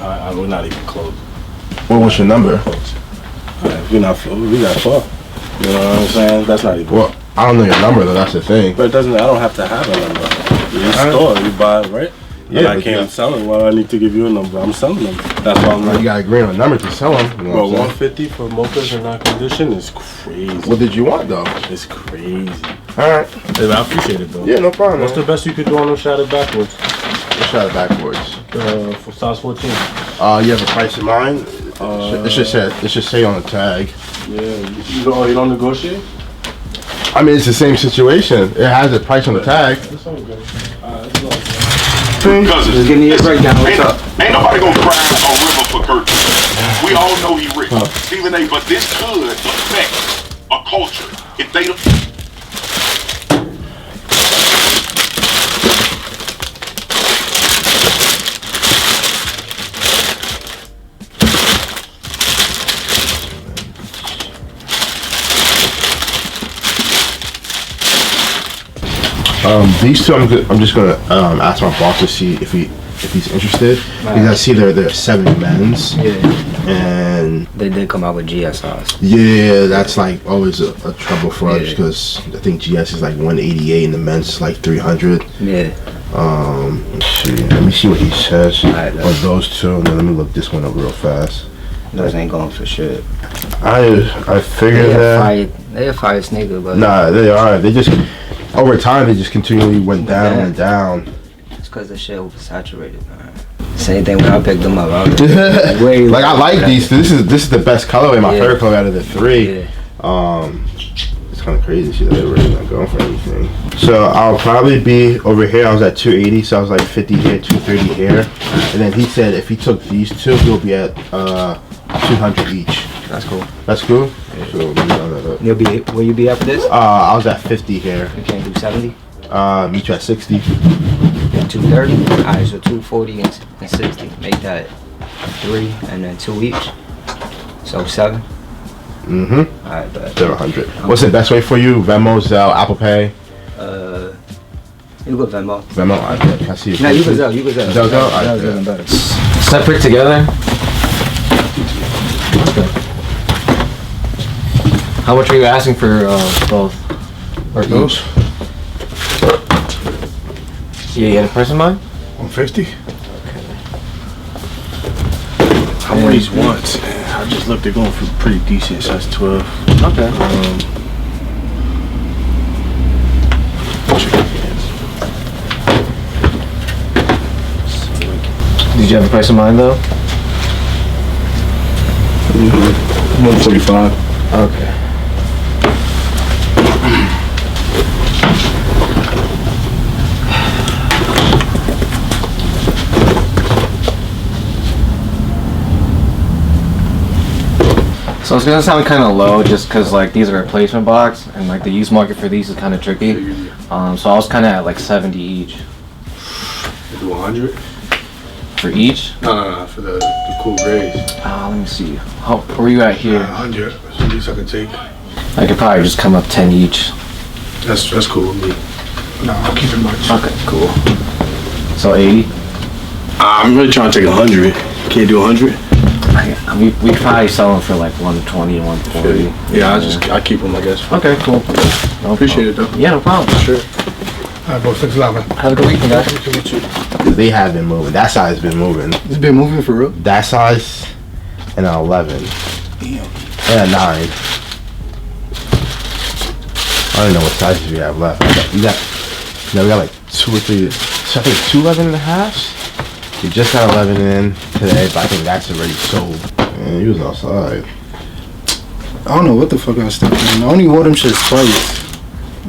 I we're not even close. Well, what's your number? We're not far. You know what I'm saying? That's not even. Well, I don't know your number though. That's the thing. But it doesn't. I don't have to have a number. You store, you buy, right? Yeah, I can't sell them. Well, I need to give you a number. I'm selling them. That's why I'm You like. gotta agree on a number to sell them. You know Well, what I'm saying? 150 for mopeds in that condition is crazy. What did you want though? It's crazy. All right. I appreciate it though. Yeah, no problem. What's the best you could do on them shot backwards? Shot it backwards. For size 14. You have a price in mind? It should say on the tag. Yeah. You don't negotiate? I mean, it's the same situation. It has a price on the tag. It's all good. Just give me a breakdown. What's up? Ain't nobody gonna cry on River for Kurt. We all know he rich. Stephen A. But this could affect a culture if they don't. These two, I'm just gonna ask my boss to see if he's interested. Because I see they're 70 men's. Yeah. And They did come out with GSIs. yeah, that's like always a trouble for us Yeah. because I think GS is like 188 and the men's is like 300. Yeah. Let's see. Let me see what he says Alright, on those two, and then let me look this one up real fast. Those ain't going for shit. I figured that. They a fire sneaker, but Nah, they are. They just over time they just continually went down and down. it's because the shit oversaturated, man. Same thing when I picked them up. I was way Like I like these. This is the best colorway. My favorite color out of the three. Yeah. It's kind of crazy shit that they're really not going for anything. So I'll probably be over here. I was at 280, so I was like 50 here, 230 here, and then he said if he took these two, he'll be at 200 each. That's cool. That's cool. Yeah. So let me round that up. You'll be where you be after this? I was at 50 here. You can't do 70. Meet you at 60. And 230. Alright, so 240 and 60. Make that 3 and then 2 each. So 7. Mm-hmm. Alright, but 700. What's the best way for you? Venmo, Zelle, Apple Pay? you go Venmo. Venmo. I see you. No, you go Zelle. You go Zelle. Zelle. Zelle's even better. Separate together? How much are you asking for both? Or Those? Yeah, you had a price in mind? 150. How many these once? I just looked. They're going for pretty decent size 12. Okay. Did you have a price in mind though? 145. Okay. So it's gonna sound kind of low just because like these are replacement box and like the used market for these is kind of tricky. So I was kind of at like 70 each. Do 100? For each? No, for the cool grays. Let me see. How where are you at here? 100. So at least I can take. I could probably just come up 10 each. That's cool with me. No, I'll keep it much. Okay, cool. So 80? I'm really trying to take 100. Can't do 100? We probably sell them for like 120, 140. Yeah, I keep them, I guess. Okay, cool. I appreciate it though. Yeah, no problem. Sure. Alright, bro, thanks a lot, man. Have a good weekend, guys. They have been moving. That size has been moving. It's been moving for real? That size and an 11. Damn. And a 9. I don't know what sizes we have left. We got like 2 or 3. So I think 2 11 and a halves. We just got 11 in today, but I think that's already sold. Man, he was outside. I don't know what the fuck I was thinking. I only wore them shit twice.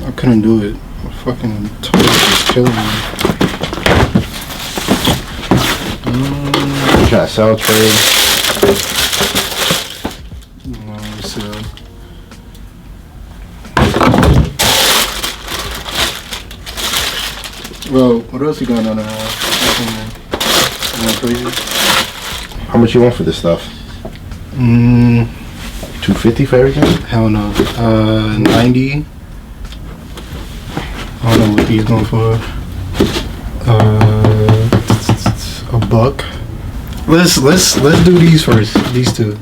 I couldn't do it. My fucking toes was killing me. You trying to sell, trade? No, so. Bro, what else you going on crazy? How much you want for this stuff? 250 for everything? Hell no. 90. I don't know what he's going for. $1. Let's do these first. These two.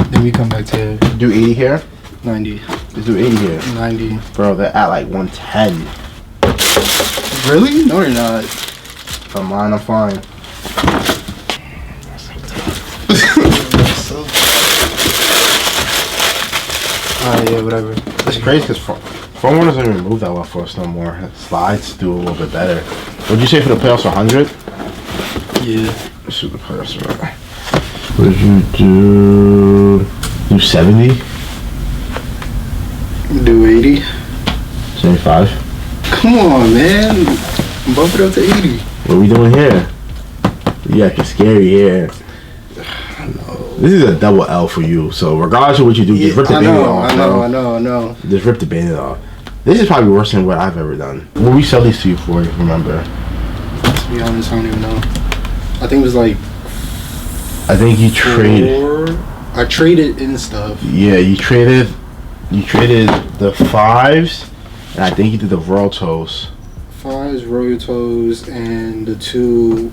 Then we come back to Do 80 here. 90. Let's do 80 here. 90. Bro, they're at like 110. Really? No, they're not. On mine, I'm fine. Alright, yeah, whatever. It's crazy because phone runners don't even move that well for us no more. Slides do a little bit better. What'd you say for the playoffs? 100? Yeah. Let's do the playoffs. What did you do? 70? Do 80. 75? Come on, man. Bump it up to 80. What are we doing here? Yeah, it's scary here. This is a double L for you, so regardless of what you do, just rip the band off. I know. Just rip the band off. This is probably worse than what I've ever done. What we sell these to you for, remember? To be honest, I don't even know. I think it was like... I think you traded... I traded in stuff. Yeah, you traded the 5s, and I think you did the Royal Toast. 5s, Royal Toes, and the 2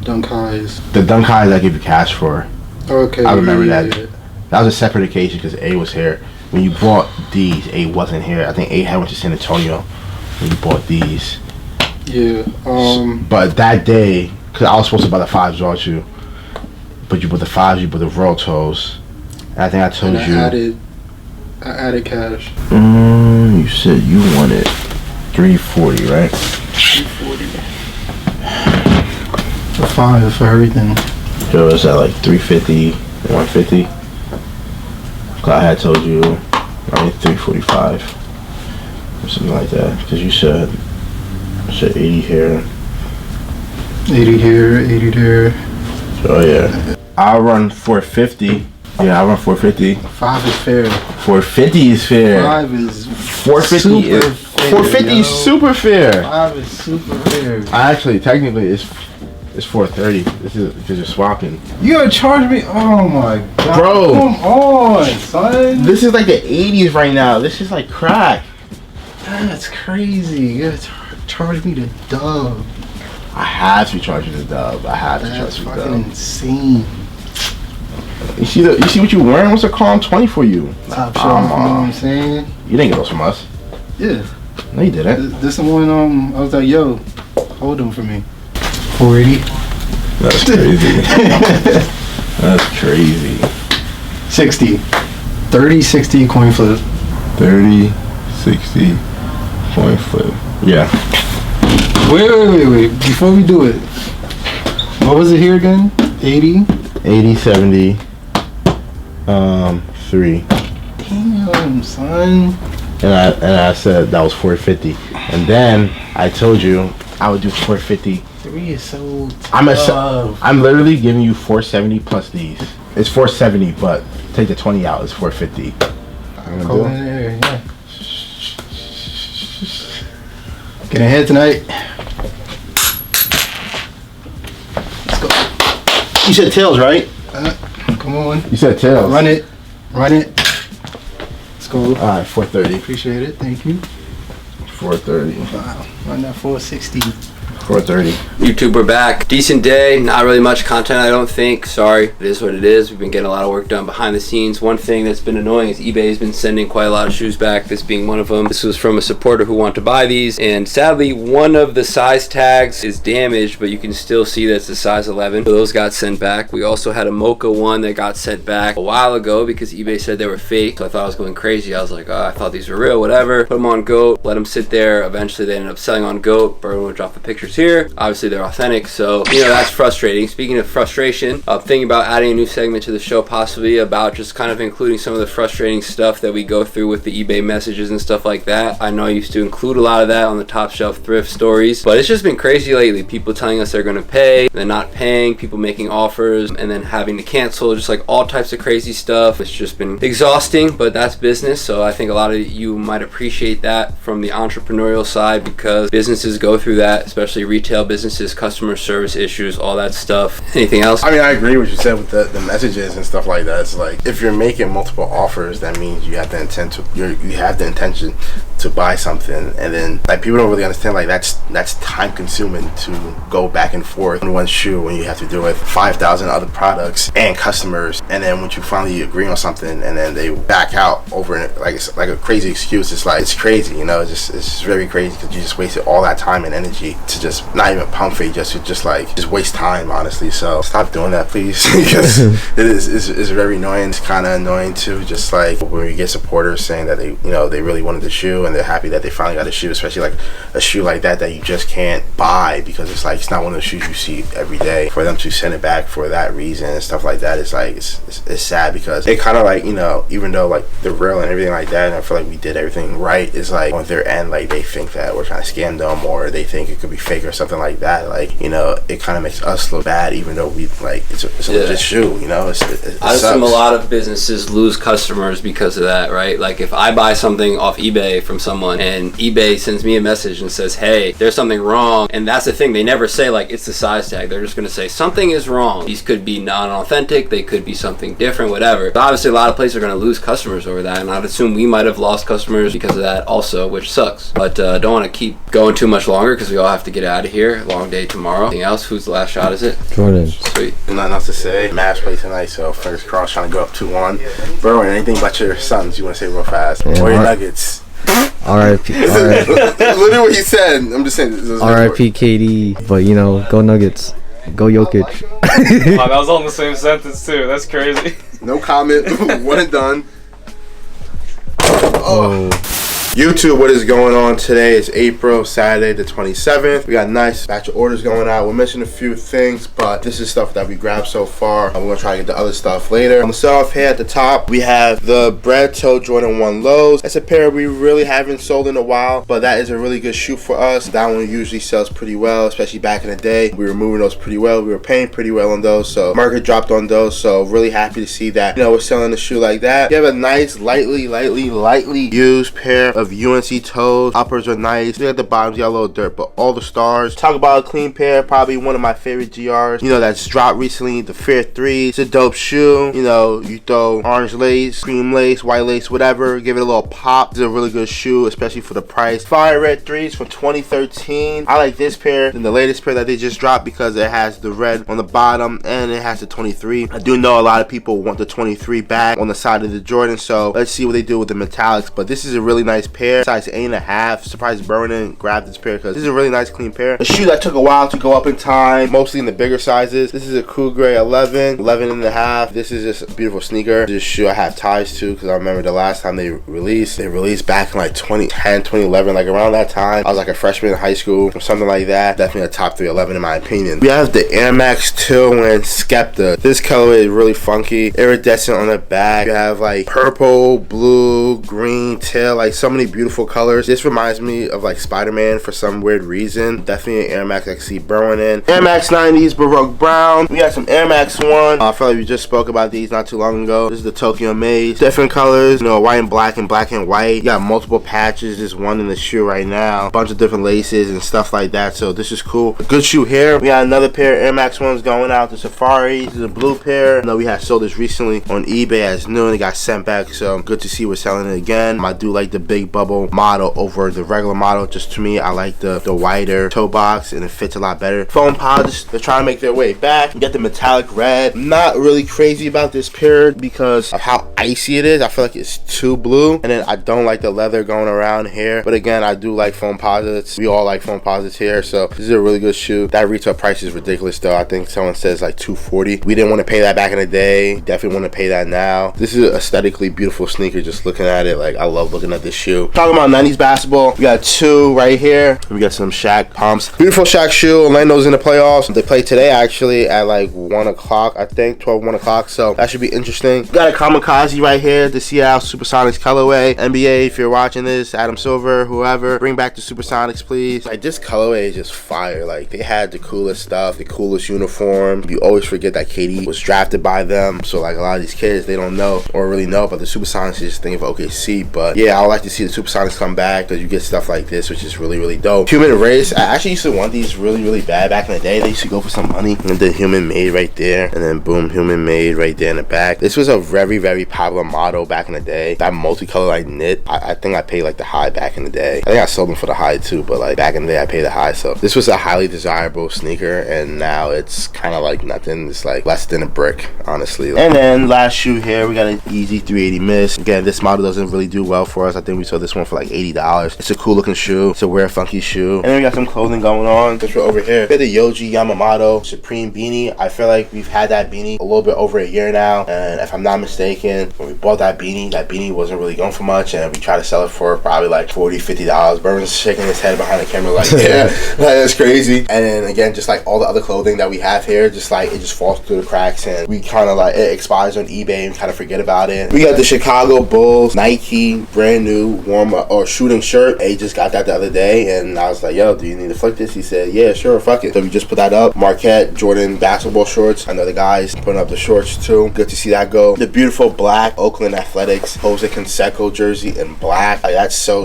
Dunk Highs. The Dunk Highs I gave you cash for. Okay. I remember that. Yeah. That was a separate occasion because A was here. When you bought these, A wasn't here. I think A had went to San Antonio when you bought these. Yeah. But that day, because I was supposed to buy the 5s without you, but you bought the 5s, you bought the Royal Toes. And I think I told you. I added cash. You said you wanted 340, right? 340. For 5 for everything. So it was at like 350, 150. I had told you, I mean 345 or something like that. Because you said 80 here. 80 here, 80 there. So yeah. I'll run 450. Yeah, I'll run 450. 5 is fair. 450 is fair. 5 is 450 is fair, 450 is super fair. 5 is super fair. Actually, technically, it's 430. This is because you're swapping. You gotta charge me? Oh my god, bro! Come on, son. This is like the 80s right now. This is like crack. That's crazy. You gotta charge me the dub. I have to charge you the dub. I have to charge you the dub. That's fucking insane. You see what you wearing? What's a calm 20 for you? Top shelf, you know what I'm saying? You didn't get those from us. Yeah. No, you didn't. This the one. I was like, yo, hold them for me. 480. That's crazy. That's crazy. 60. 30, 60 coin flip. 30, 60 coin flip. Yeah. Wait. Before we do it, what was it here again? 80. 80, 70. 3. Damn, son. And I said that was 450. And then I told you I would do 450. 3 is so tough. I'm literally giving you 470 plus these. It's 470, but take the 20 out. It's 450. I'm gonna do it. Yeah. Get ahead tonight. Let's go. You said tails, right? Come on. You said tails. Run it. Let's go. All right, 430. Appreciate it. Thank you. 430. Wow. Run that 460. 430. YouTube, we're back. Decent day. Not really much content, I don't think. Sorry. It is what it is. We've been getting a lot of work done behind the scenes. One thing that's been annoying is eBay has been sending quite a lot of shoes back, this being one of them. This was from a supporter who wanted to buy these, and sadly, one of the size tags is damaged, but you can still see that it's a size 11. So those got sent back. We also had a Mocha one that got sent back a while ago because eBay said they were fake. So I thought I was going crazy. I was like, oh, I thought these were real, whatever. Put them on GOAT, let them sit there. Eventually, they ended up selling on GOAT. Burn would drop the pictures here. Obviously they're authentic, so that's frustrating. Speaking of frustration, I'm thinking about adding a new segment to the show, possibly about just kind of including some of the frustrating stuff that we go through with the eBay messages and stuff like that. I know I used to include a lot of that on the Top Shelf Thrift stories, but it's just been crazy lately. People telling us they're going to pay, then not paying, people making offers and then having to cancel, just like all types of crazy stuff. It's just been exhausting, but that's business. So I think a lot of you might appreciate that from the entrepreneurial side, because businesses go through that, especially retail businesses, customer service issues, all that stuff. Anything else? I mean, I agree with what you said with the messages and stuff like that. It's like if you're making multiple offers, that means you have the intention to buy something, and then like people don't really understand like that's time consuming to go back and forth on one shoe when you have to deal with 5,000 other products and customers, and then once you finally agree on something and then they back out over it, like it's like a crazy excuse. It's like it's crazy, you know. It's very crazy because you just wasted all that time and energy to just not even pump fake, just waste time, honestly. So stop doing that, please, because it's very annoying. It's kind of annoying too, just like when you get supporters saying that they really wanted the shoe and they're happy that they finally got a shoe, especially like a shoe like that you just can't buy because it's like it's not one of the shoes you see every day. For them to send it back for that reason and stuff like that, it's like it's sad, because it kind of like, you know, even though like they're real and everything like that, and I feel like we did everything right, it's like on their end, like they think that we're trying to scam them, or they think it could be fake or something like that. Like, you know, it kind of makes us look bad, even though we like it's a legit shoe, you know. I've seen a lot of businesses lose customers because of that, right? Like if I buy something off eBay from someone and eBay sends me a message and says, hey, there's something wrong, and that's the thing, they never say like it's the size tag. They're just going to say something is wrong. These could be non-authentic, they could be something different, whatever. But obviously a lot of places are going to lose customers over that, and I'd assume we might have lost customers because of that also, which sucks. But don't want to keep going too much longer because we all have to get out of here. Long day tomorrow. Anything else? Whose last shot is it? Jordan. Sweet. Nothing else to say. Mavs play tonight, so fingers crossed, trying to go up 2-1. Bro, anything but your Suns you want to say real fast? Or your Nuggets? R.I.P. Literally what he said. I'm just saying. R.I.P. KD, but you know, go Nuggets, go Jokic. Wow, that was all in the same sentence too. That's crazy. No comment. One and done. Oh. YouTube, what is going on today? It's April, Saturday the 27th. We got a nice batch of orders going out. We'll mention a few things, but this is stuff that we grabbed so far. We're gonna try to get the other stuff later. I'm gonna start off here at the top. We have the Bread Toe Jordan 1 Lows. That's a pair we really haven't sold in a while, but that is a really good shoe for us. That one usually sells pretty well, especially back in the day. We were moving those pretty well. We were paying pretty well on those, so market dropped on those, so really happy to see that, you know, we're selling a shoe like that. You have a nice lightly used pair of UNC toes. Uppers are nice. Look at the bottoms, got a little dirt, but all the stars. Talk about a clean pair, probably one of my favorite GRs, you know, that's dropped recently. The Fear 3. It's a dope shoe. You know, you throw orange lace, cream lace, white lace, whatever, give it a little pop. It's a really good shoe, especially for the price. Fire Red 3s from 2013. I like this pair than the latest pair that they just dropped because it has the red on the bottom and it has the 23. I do know a lot of people want the 23 back on the side of the Jordan, so let's see what they do with the metallics. But this is a really nice pair, size 8.5. Surprised Burnin grabbed this pair because this is a really nice clean pair. A shoe that took a while to go up in time, mostly in the bigger sizes. This is a Cool Gray 11.5. This is just a beautiful sneaker. This shoe I have ties to because I remember the last time they released back in like 2010, 2011, like around that time. I was like a freshman in high school or something like that. Definitely a top 311 in my opinion. We have the Air Max Tailwind Skepta. This colorway is really funky, iridescent on the back. You have like purple, blue, green, teal, like so many beautiful colors. This reminds me of like Spider-Man for some weird reason. Definitely an Air Max I can see Burn in. Air Max 90s Baroque Brown. We got some Air Max 1. I feel like we just spoke about these not too long ago. This is the Tokyo Maze. Different colors, you know, white and black and white. You got multiple patches. There's one in the shoe right now. A bunch of different laces and stuff like that. So this is cool. A good shoe here. We got another pair of Air Max 1s going out. The Safari. This is a blue pair. I know we had sold this recently on eBay as new and it got sent back. So good to see we're selling it again. I do like the big bubble model over the regular model. Just to me, I like the wider toe box and it fits a lot better. Foam pods, they're trying to make their way back. You get the metallic red. Not really crazy about this pair because of how icy it is. I feel like it's too blue, and then I don't like the leather going around here, but again, I do like foam posits. We all like foam posits here, so this is a really good shoe. That retail price is ridiculous though. I think someone says like $240. We didn't want to pay that back in the day. Definitely want to pay that now. This is an aesthetically beautiful sneaker. Just looking at it, like I love looking at this shoe. Talking about 90s basketball, we got two right here. We got some Shaq pumps. Beautiful Shaq shoe. Orlando's in the playoffs. They play today actually at like 1 o'clock, I think, 1 o'clock, so that should be interesting. We got a Kamikaze right here, the Seattle Supersonics colorway. NBA, if you're watching this, Adam Silver, whoever, bring back the Supersonics, please. Like, this colorway is just fire. Like, they had the coolest stuff, the coolest uniform. You always forget that KD was drafted by them, so like a lot of these kids, they don't know or really know about the Supersonics. They just think of OKC, but yeah, I would like to see see the Supersonics come back, because you get stuff like this, which is really, really dope. Human Race, I actually used to want these really, really bad back in the day. They used to go for some money. And the Human Made right there, and then boom, Human Made right there in the back. This was a very, very popular model back in the day. That multicolor like knit, I think I paid like the high back in the day. I think I sold them for the high too, but like back in the day I paid the high. So this was a highly desirable sneaker, and now it's kind of like nothing. It's like less than a brick, honestly. And then last shoe here, we got an Easy 380 Mist. Again, this model doesn't really do well for us. I think we sold this one for like $80. It's a cool looking shoe. It's a wear funky shoe. And then we got some clothing going on. Since we're over here, we got the Yohji Yamamoto Supreme beanie. I feel like we've had that beanie a little bit over a year now, and if I'm not mistaken, when we bought that beanie wasn't really going for much, and we tried to sell it for probably like $40-50. Bourbon's shaking his head behind the camera like, yeah, that's crazy. And then again, just like all the other clothing that we have here, just like it just falls through the cracks, and we kind of like, it expires on eBay and kind of forget about it. We got the Chicago Bulls Nike brand new warm-up or shooting shirt. He just got that the other day, and I was like, yo, do you need to flick this? He said, yeah, sure, fuck it. So we just put that up. Marquette Jordan basketball shorts. I know the guys putting up the shorts too. Good to see that go. The beautiful black Oakland Athletics Jose Canseco jersey in black. Like, that's so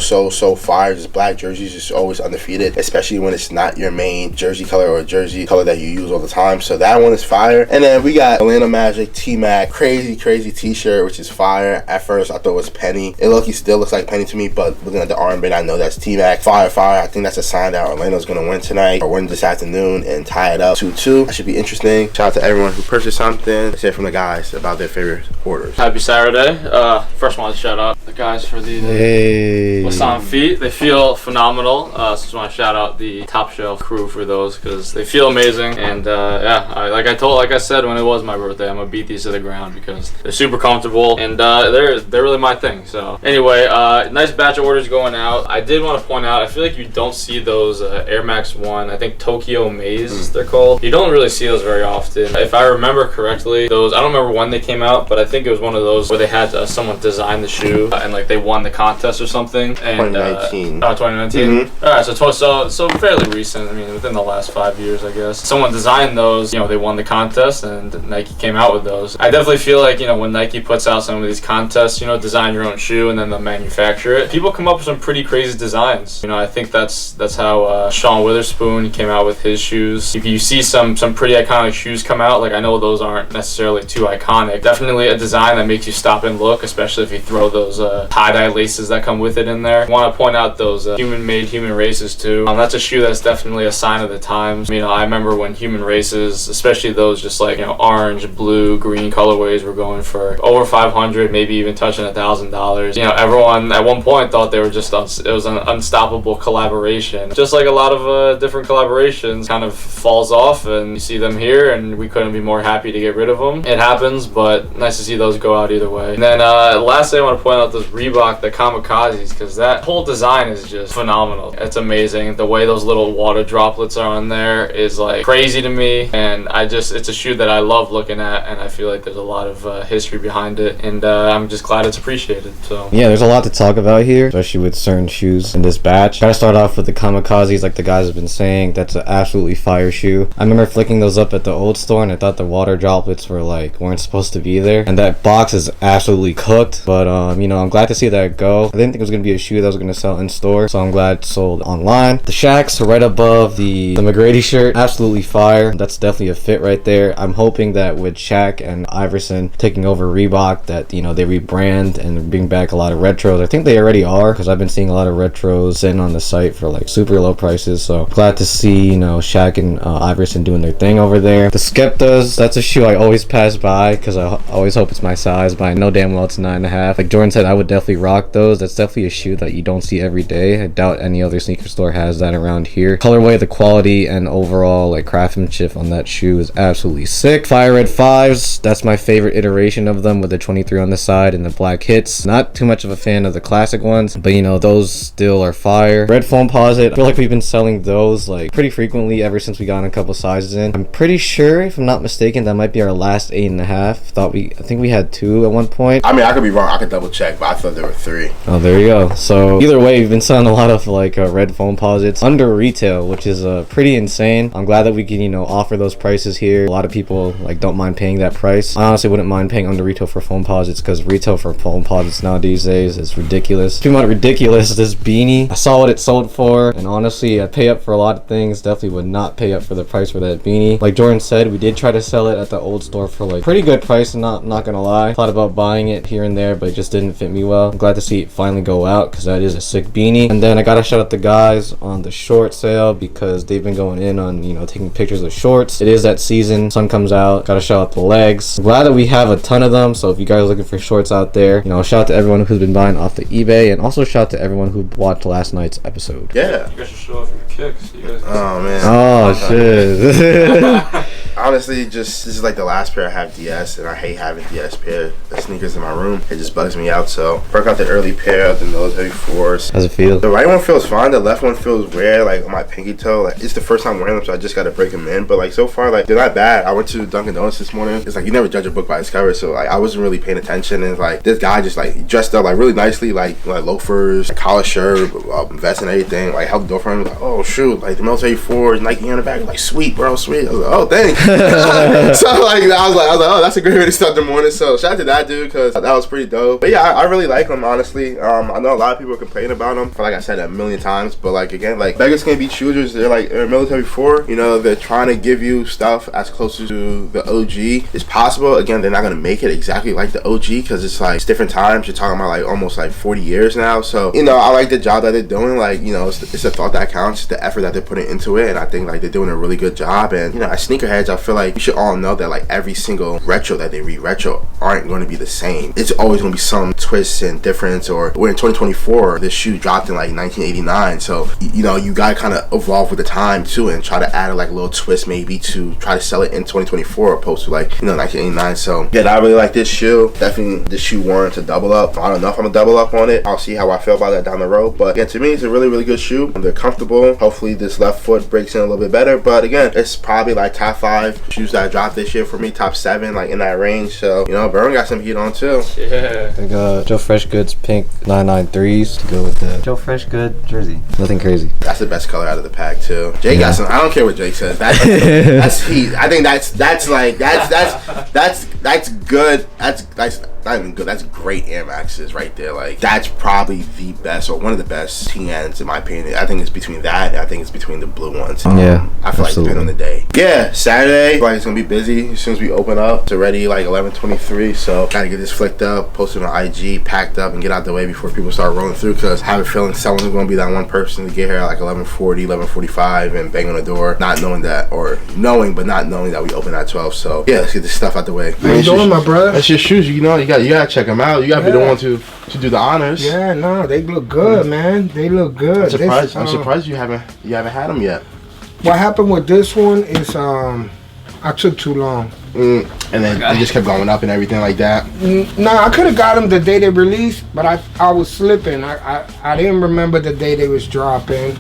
fire. Just black jerseys just always undefeated, especially when it's not your main jersey color or jersey color that you use all the time. So that one is fire. And then we got Atlanta Magic T-Mac crazy t-shirt, which is fire. At first I thought it was Penny. It still looks like Penny to me, but looking at the armband, I know that's T-Mac. Fire. I think that's a sign that Orlando's gonna win tonight or win this afternoon and tie it up 2-2. That should be interesting. Shout out to everyone who purchased something. Let's hear from the guys about their favorite orders. Happy Saturday. First one, shout out the guys for the Wasan feet. They feel phenomenal. So just want to shout out the Top Shelf crew for those, because they feel amazing. And yeah, like I said when it was my birthday, I'm gonna beat these to the ground because they're super comfortable, and they're really my thing. So anyway, nice batch of orders going out. I did want to point out, I feel like you don't see those Air Max 1, I think Tokyo Maze they're called. You don't really see those very often. If I remember correctly, those, I don't remember when they came out, but I think it was one of those where they had someone design the shoe and like they won the contest or something. And 2019. 2019. All right, so fairly recent. I mean, within the last 5 years, I guess. Someone designed those. You know, they won the contest, and Nike came out with those. I definitely feel like, you know, when Nike puts out some of these contests, you know, design your own shoe and then they'll manufacture it. People come up with some pretty crazy designs. You know, I think that's how Sean Witherspoon came out with his shoes. If you see some pretty iconic shoes come out, like I know those aren't necessarily too iconic. Definitely a design that makes you stop and look, especially if you throw those tie-dye laces that come with it in there. I want to point out those human-made Human Races too. That's a shoe that's definitely a sign of the times. You know, I remember when Human Races, especially those just like, you know, orange, blue, green colorways were going for over $500, maybe even touching $1,000. You know, everyone at one point thought they were just it was an unstoppable collaboration. Just like a lot of different collaborations kind of falls off, and you see them here, and we couldn't be more happy to get rid of them. It happens, but nice to see those go out either way. And then lastly, I want to point out those Reebok, the Kamikazes, because that whole design is just phenomenal. It's amazing. The way those little water droplets are on there is like crazy to me, and it's a shoe that I love looking at, and I feel like there's a lot of history behind it, and I'm just glad it's appreciated. So yeah, there's a lot to talk about here, especially with certain shoes in this batch. Gotta start off with the Kamikazes, like the guys have been saying. That's an absolutely fire shoe. I remember flicking those up at the old store, and I thought the water droplets weren't supposed to be there, and that box is absolutely cooked. But you know, I'm glad to see that go. I didn't think it was gonna be a shoe that was gonna sell in store, so I'm glad it sold online. The Shaqs are right above the McGrady shirt, absolutely fire. That's definitely a fit right there. I'm hoping that with Shaq and Iverson taking over Reebok, that, you know, they rebrand and bring back a lot of retros. I think they already are, because I've been seeing a lot of retros sitting on the site for like super low prices. So glad to see, you know, Shaq and Iverson doing their thing over there. The Skeptas, that's a shoe I always pass by because I always hope it's my size, but I know damn well it's 9.5. Like Jordan said, I would definitely rock those. That's definitely a shoe that you don't see every day. I doubt any other sneaker store has that around here. Colorway, the quality, and overall like craftsmanship on that shoe is absolutely sick. Fire Red 5s, that's my favorite iteration of them, with the 23 on the side and the black hits. Not too much of a fan of the classic ones, but you know, those still are fire. Red Foamposite, I feel like we've been selling those like pretty frequently ever since we got a couple sizes in. I'm pretty sure, if I'm not mistaken, that might be our last 8.5. I think we had 2 at one point. I mean, I could be wrong. I could double check, but I thought there were 3. Oh, there you go. So either way, we've been selling a lot of like red Foamposites under retail, which is pretty insane. I'm glad that we can, you know, offer those prices here. A lot of people like don't mind paying that price. I honestly wouldn't mind paying under retail for Foamposites, because retail for Foamposites now these days is ridiculous. ridiculous. Talking about ridiculous, this beanie. I saw what it sold for, and honestly, I pay up for a lot of things. Definitely would not pay up for the price for that beanie. Like Jordan said, we did try to sell it at the old store for like pretty good price. Not gonna lie. Thought about buying it here and there, but it just didn't fit me well. I'm glad to see it finally go out because that is a sick beanie. And then I gotta shout out the guys on the short sale because they've been going in on, you know, taking pictures of shorts. It is that season. Sun comes out. Gotta shout out the legs. I'm glad that we have a ton of them. So if you guys are looking for shorts out there, you know, shout out to everyone who's been buying off the eBay, and also shout out to everyone who watched last night's episode. Yeah. You guys should show off your kicks. You guys Oh man. Oh shit. Honestly, just this is like the last pair I have DS, and I hate having DS pair of sneakers in my room. It just bugs me out. So broke out the early pair of the military force. How's it feel? The right one feels fine. The left one feels weird, like on my pinky toe. Like it's the first time wearing them, so I just gotta break them in. But like so far, like they're not bad. I went to Dunkin' Donuts this morning. It's like you never judge a book by its cover, so like I wasn't really paying attention. And like this guy just like dressed up like really nicely, like loafers, collar shirt, vest and everything. Like held the door for him. Like oh shoot, like the military force, Nike on the back. Like sweet, bro, sweet. I was like oh thanks. So like I was like oh that's a great way to start the morning. So shout out to that dude because that was pretty dope. But yeah, I really like them honestly. I know a lot of people are complaining about them. Like I said a million times, but like again, like beggars can't be choosers. They're like in military before, you know, they're trying to give you stuff as close to the OG as possible. Again, they're not gonna make it exactly like the OG because it's like it's different times. You're talking about like almost like 40 years now. So you know, I like the job that they're doing. Like you know, it's the thought that counts, the effort that they're putting into it, and I think like they're doing a really good job. And you know, as sneakerheads, I feel like you should all know that like every single retro that they retro aren't going to be the same. It's always going to be some twists and difference. Or we're in 2024, this shoe dropped in like 1989, so you know you gotta kind of evolve with the time too and try to add like a little twist maybe to try to sell it in 2024 opposed to like you know 1989. So yeah, I really like this shoe. Definitely this shoe warrants a double up. I don't know if I'm gonna double up on it. I'll see how I feel about that down the road, but yeah, to me it's a really good shoe. They're comfortable. Hopefully this left foot breaks in a little bit better, but again, it's probably like top 5 shoes that I dropped this year for me, top 7, like in that range. So you know, Burn got some heat on too. Yeah. I got Joe Fresh Goods pink 993s to go with the Joe Fresh Good jersey. nothing crazy. That's the best color out of the pack too. Jake got some. I don't care what Jake says. That's heat. I think that's good. That's not even good. That's great Air Maxes right there. Like that's probably the best or one of the best TNs in my opinion. I think it's between that and I think it's between the blue ones. Yeah, I feel like depending on the day. Yeah, Saturday like it's gonna be busy as soon as we open up. It's already like 11:23, so gotta get this flicked up, posted on IG, packed up, and get out the way before people start rolling through. Cause I have a feeling someone's gonna be that one person to get here at like 11:40, 11:45, and bang on the door, not knowing that, or knowing but not knowing that we open at 12. So yeah, let's get this stuff out the way. How you doing, my brother? That's your shoes. You know, you gotta check them out. You gotta be the one to do the honors. Yeah, no, they look good, man. They look good. I'm surprised you haven't had them yet. What happened with this one is I took too long. And then they just kept going up and everything like that. Nah, I could have got them the day they released, but I was slipping. I didn't remember the day they was dropping.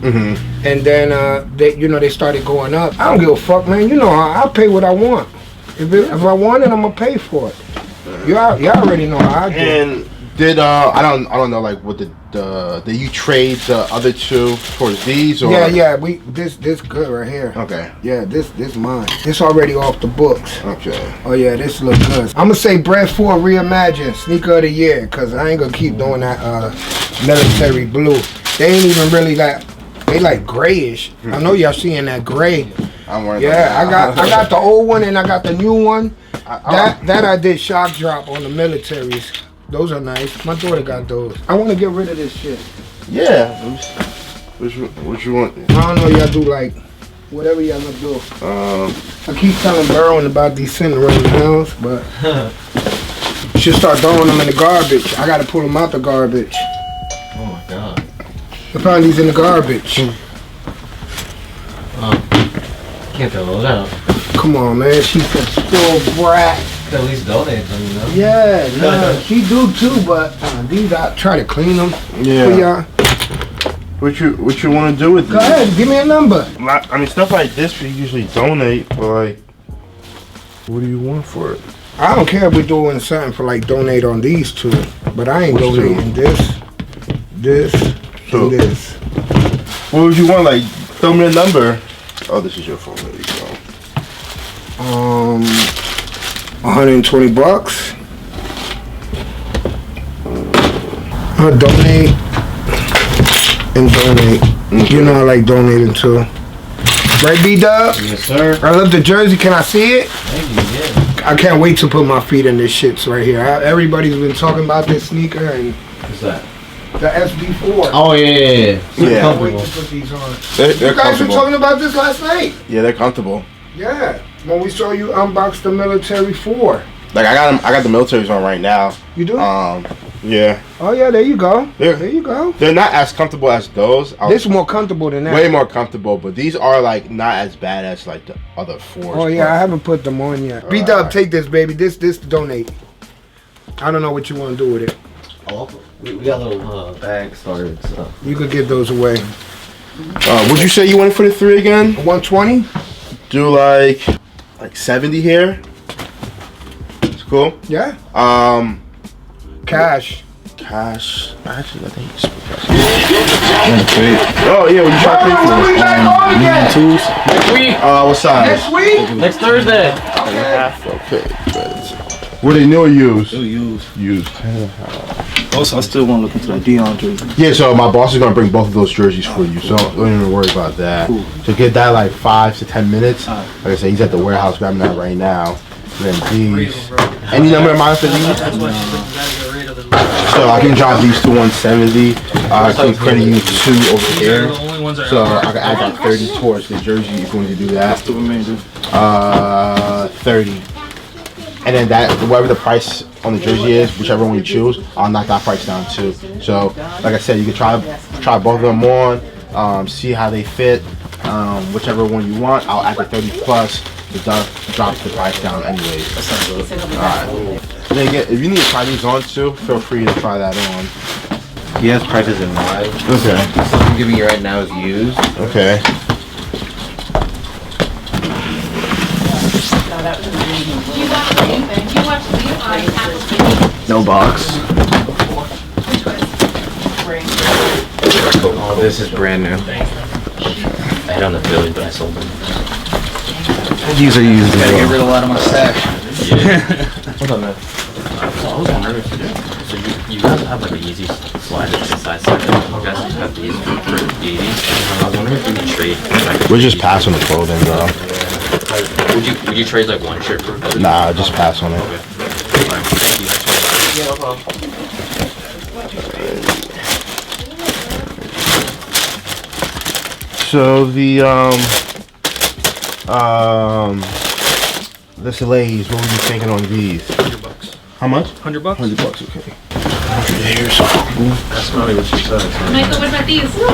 And then they started going up. I don't give a fuck, man. You know, I'll pay what I want. If I want it, I'm gonna pay for it. You already know how I do. And did I don't know like what did you trade the other two towards these or yeah this good right here. Okay. Yeah, this mine. This already off the books. Okay. Oh yeah, this look good. I'm gonna say Brad Ford Reimagined Sneaker of the Year because I ain't gonna keep doing that military blue. They ain't even really they like grayish. I know y'all seeing that gray. I'm worried. Yeah, I got the old one and I got the new one. That I did shock drop on the militaries. Those are nice. My daughter got those. I want to get rid of this shit. Yeah. What you want? I don't know. Y'all do like whatever y'all gonna do. I keep telling Burrow about these sitting around the house, but you should start throwing them in the garbage. I gotta pull them out the garbage. Oh my god. I found these in the garbage. Can't throw those out. Come on, man. She's a spoiled brat. At least donate them, you know? Yeah, no, she do too, but these I try to clean them. Yeah. What you want to do with these? Go ahead, give me a number. I mean, stuff like this we usually donate, but like, what do you want for it? I don't care if we're doing something for like donate on these two, but I ain't donating this, and this. What would you want? Like, throw me a number. Oh, this is your phone. There you go. 120 bucks. Donate and donate. You know I like donating too. Right, B-Dub? Yes, sir. I love the jersey. Can I see it? Thank you, yeah. I can't wait to put my feet in this shit right here. Everybody's been talking about this sneaker and What's that? the SB4. Oh, yeah. Yeah. Can't wait to put these on. They're You guys were comfortable. talking about this last night. Yeah, they're comfortable. Yeah. When we saw you unbox the Military 4. Like I got them. I got the militaries on right now. You do? Yeah. Oh yeah, there you go. They're, There you go. They're not as comfortable as those. This is more comfortable than that. Way more comfortable, but these are like not as bad as like the other 4s. Oh yeah, I haven't put them on yet. B-Dub, take this, baby. This donate. I don't know what you want to do with it. Oh, we got little bags started, so. You could get those away. Would you say you went for the 3 again? 120? Do like 70 here. It's cool. Yeah. Cash. Actually, I think it's cash. Oh yeah, what you trying to pay we back on again. Tools. Next week. What size? Next week? Next Thursday. Okay. Were they new or used? Used. Also, I still want to look into that Dion jersey. Yeah, so my boss is gonna bring both of those jerseys for you, so don't even worry about that. Cool. So get that like 5 to 10 minutes. Like I said, he's at the warehouse grabbing that right now. And then these. Any number of mine for these? So I can drop these to 170. I can credit you 2 over here. So I can add that 30 towards the jersey if you want to do that. 30. And then that, whatever the price on the jersey is, whichever one you choose, I'll knock that price down too. So, like I said, you can try both of them on, see how they fit. Whichever one you want, I'll add the 30 plus. It drops the price down anyways. That sounds good. Alright. Then again, if you need to try these on too, feel free to try that on. He has prices in mind. Okay. So I'm giving you right now is used. Okay. No box. Oh, this is brand new. I hit on the Philly, but I sold them. These are used. Gotta get rid of a lot of my stash. Yeah. Hold on, man. I was wondering if you guys have like an easy slide size set. You guys have these for 80. I was wondering if you could trade. Like, We're just passing the clothing, bro. Would you trade like one shirt for? Nah, just pass on it. Okay. Alright, thank you. Yeah, no problem. So the Slays, what were you thinking on these? $100. How much? $100? $100, okay. That's probably what she said. Michael, what about these? These are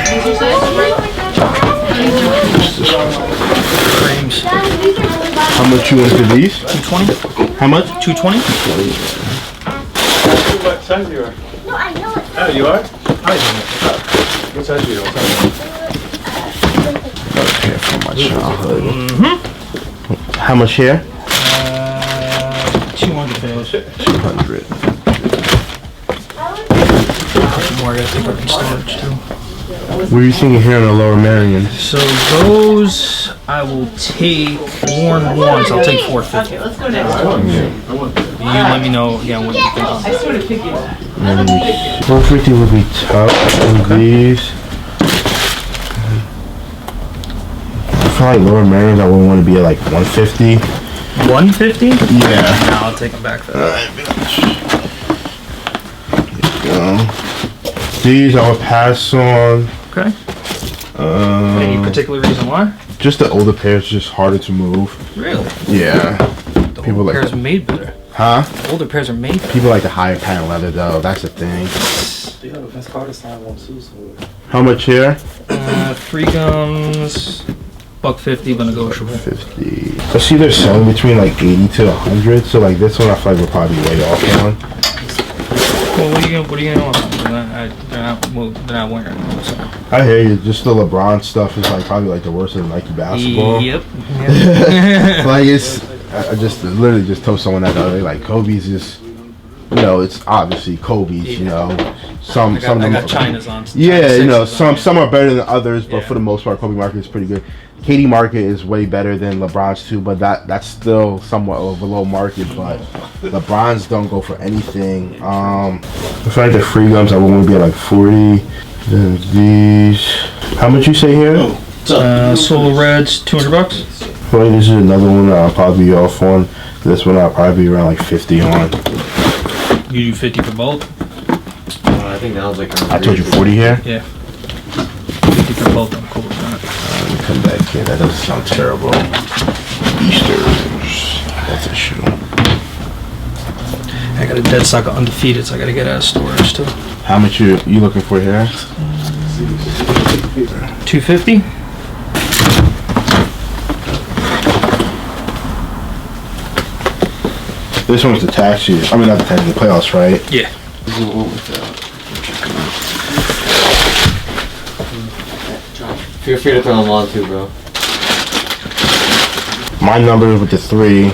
sizes, right? Frames. How much you want for these? 220? How much? 220? What size you are? No, I know it. Oh, you are? I What size you are? Okay, from my childhood. How much here? 200 pairs. 200. More I gotta take up in storage too. What are you thinking here on the Lower Marion? So those I will take worn ones. I'll take 450. Okay, let's go next one. You let me know again what you think. I sort of figured that. 450 would be tough. And these. I feel like Lower Marions I would want to be at like 150. 150? Yeah. No, I'll take them back for that. These I would pass on. Okay. Any particular reason why? Just the older pairs, just harder to move. Really? Yeah. The People older like pairs the- are made better. Huh? The older pairs are made better. People like the higher patent leather though. That's the thing. Yeah, the Vince Carter style one too. So. How much here? Free gums, $150, but negotiable. 50. I see they're selling between like 80 to 100. So like this one, I feel like we're probably way off on. Well, what are you gonna want? They're not wearing them. So. I hear you. Just the LeBron stuff is like probably like the worst of Nike basketball. Yep. Like it's, I just literally just told someone that the other day, like Kobe's just you know, it's obviously Kobe's. You know, some I got China's on. Yeah, you know, some are better than others, but for the most part, Kobe market is pretty good. KD market is way better than LeBron's too, but that's still somewhat of a low market. But LeBron's don't go for anything. It's like the free gums, I want to be at like 40. Then these, how much you say here? Solo Reds, $200. Well, this is another one that I'll probably be off on. This one I'll probably be around like 50 on. You do 50 for both? I think that was like. I told you 40 here? Yeah. 50 for both, I'm cool with that. Let me come back here. That doesn't sound terrible. Easter's. That's a shoe. I got a dead stock of undefeated, so I gotta get out of storage too. How much you looking for here? 250. This one's the taxi. I mean, not the taxi, the playoffs, right? Yeah. Feel free to throw them on too, bro. My number with the three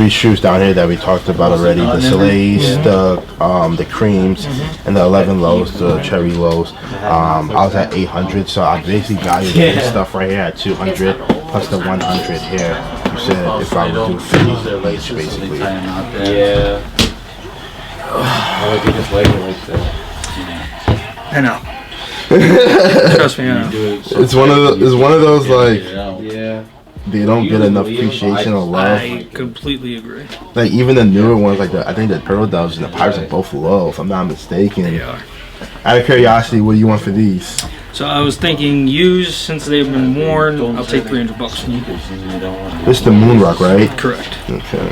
shoes down here that we talked about already. The Soleils, the creams, and the 11 lows, the cherry lows. I was at 800, so I basically valued this stuff right here at 200 plus the 100 here. You said if I would do 50 each, basically. Yeah. Why would you just like it like that? I know. Trust me, I know. It's one of those like Yeah. they don't get enough appreciation or love. I completely agree. Like even the newer ones, like I think the Turtle Doves and the Pirates are both low, if I'm not mistaken. They are. Out of curiosity, what do you want for these? So I was thinking used since they've been worn. I'll take $300 from you. This is the Moonrock, right? Correct. Okay.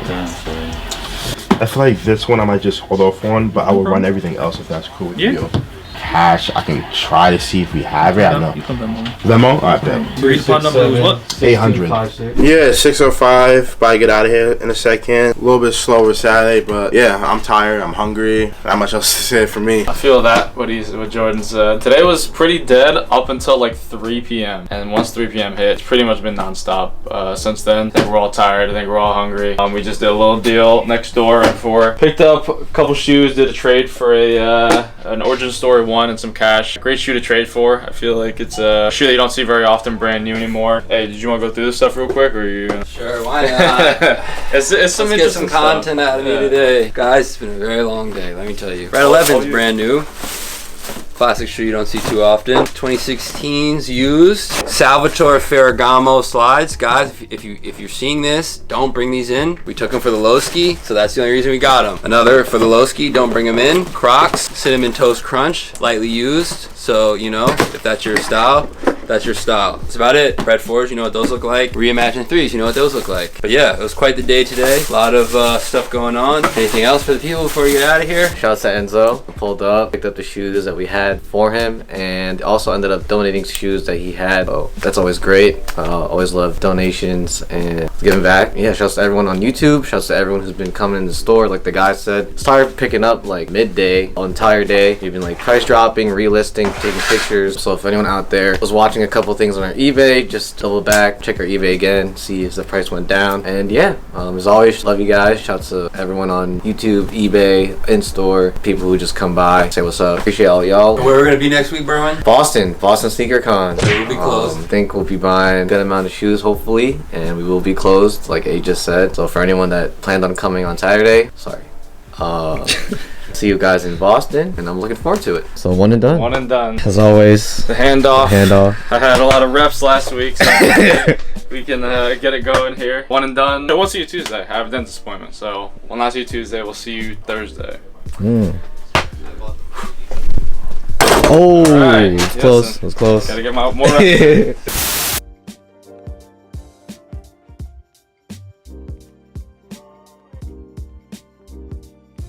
I feel like this one I might just hold off on, but I will run everything else if that's cool with you. Cash, I can try to see if we have it. I don't know. You can Venmo. Venmo? Alright, bet. Agreed upon number was what? 800. Yeah, 6:05. But I get out of here in a second. A little bit slower Saturday, but yeah, I'm tired. I'm hungry. Not much else to say for me. I feel that what Jordan said. Today was pretty dead up until like 3 p.m. And once 3 p.m. hit, it's pretty much been nonstop since then. I think we're all tired. I think we're all hungry. We just did a little deal next door at 4. Picked up a couple shoes. Did a trade for an Origin Story 1 and some cash. Great shoe to trade for. I feel like it's a shoe that you don't see very often, brand new anymore. Hey, did you want to go through this stuff real quick, or are you gonna... Sure, why not? It's some Let's get some content out of me today. Guys, it's been a very long day, let me tell you. Red 11's brand new. Classic shoe you don't see too often. 2016's used. Salvatore Ferragamo slides. Guys, if you're seeing this, don't bring these in. We took them for the low ski, so that's the only reason we got them. Another for the low ski, don't bring them in. Crocs, Cinnamon Toast Crunch, lightly used. So, you know, if that's your style, that's your style. That's about it. Red 4s, you know what those look like. Reimagine 3s, you know what those look like. But yeah, it was quite the day today. A lot of stuff going on. Anything else for the people before we get out of here? Shout out to Enzo. I pulled up, picked up the shoes that we had for him, and also ended up donating shoes that he had. Oh, that's always great. Always love donations and giving back. Yeah, shout out to everyone on YouTube. Shout out to everyone who's been coming in the store. Like the guy said, started picking up like midday, all entire day. We've been like price dropping, relisting, taking pictures. So if anyone out there was watching a couple things on our eBay, just double back, check our eBay again, see if the price went down. And yeah, as always, love you guys. Shout out to everyone on YouTube, eBay, in-store, people who just come by, say what's up. Appreciate all y'all. Where we're gonna be next week, Berwin? Boston Sneaker Con. So we'll be closed. I think we'll be buying a good amount of shoes, hopefully, and we will be closed, like A just said. So for anyone that planned on coming on Saturday, sorry. See you guys in Boston, and I'm looking forward to it. So one and done. One and done. As always. The handoff. I had a lot of reps last week, so we can get it going here. One and done. We'll see you Tuesday. I have a dentist appointment, so we'll not see you Tuesday. We'll see you Thursday. Oh, right. it's close. It was close. Gotta get my more reps.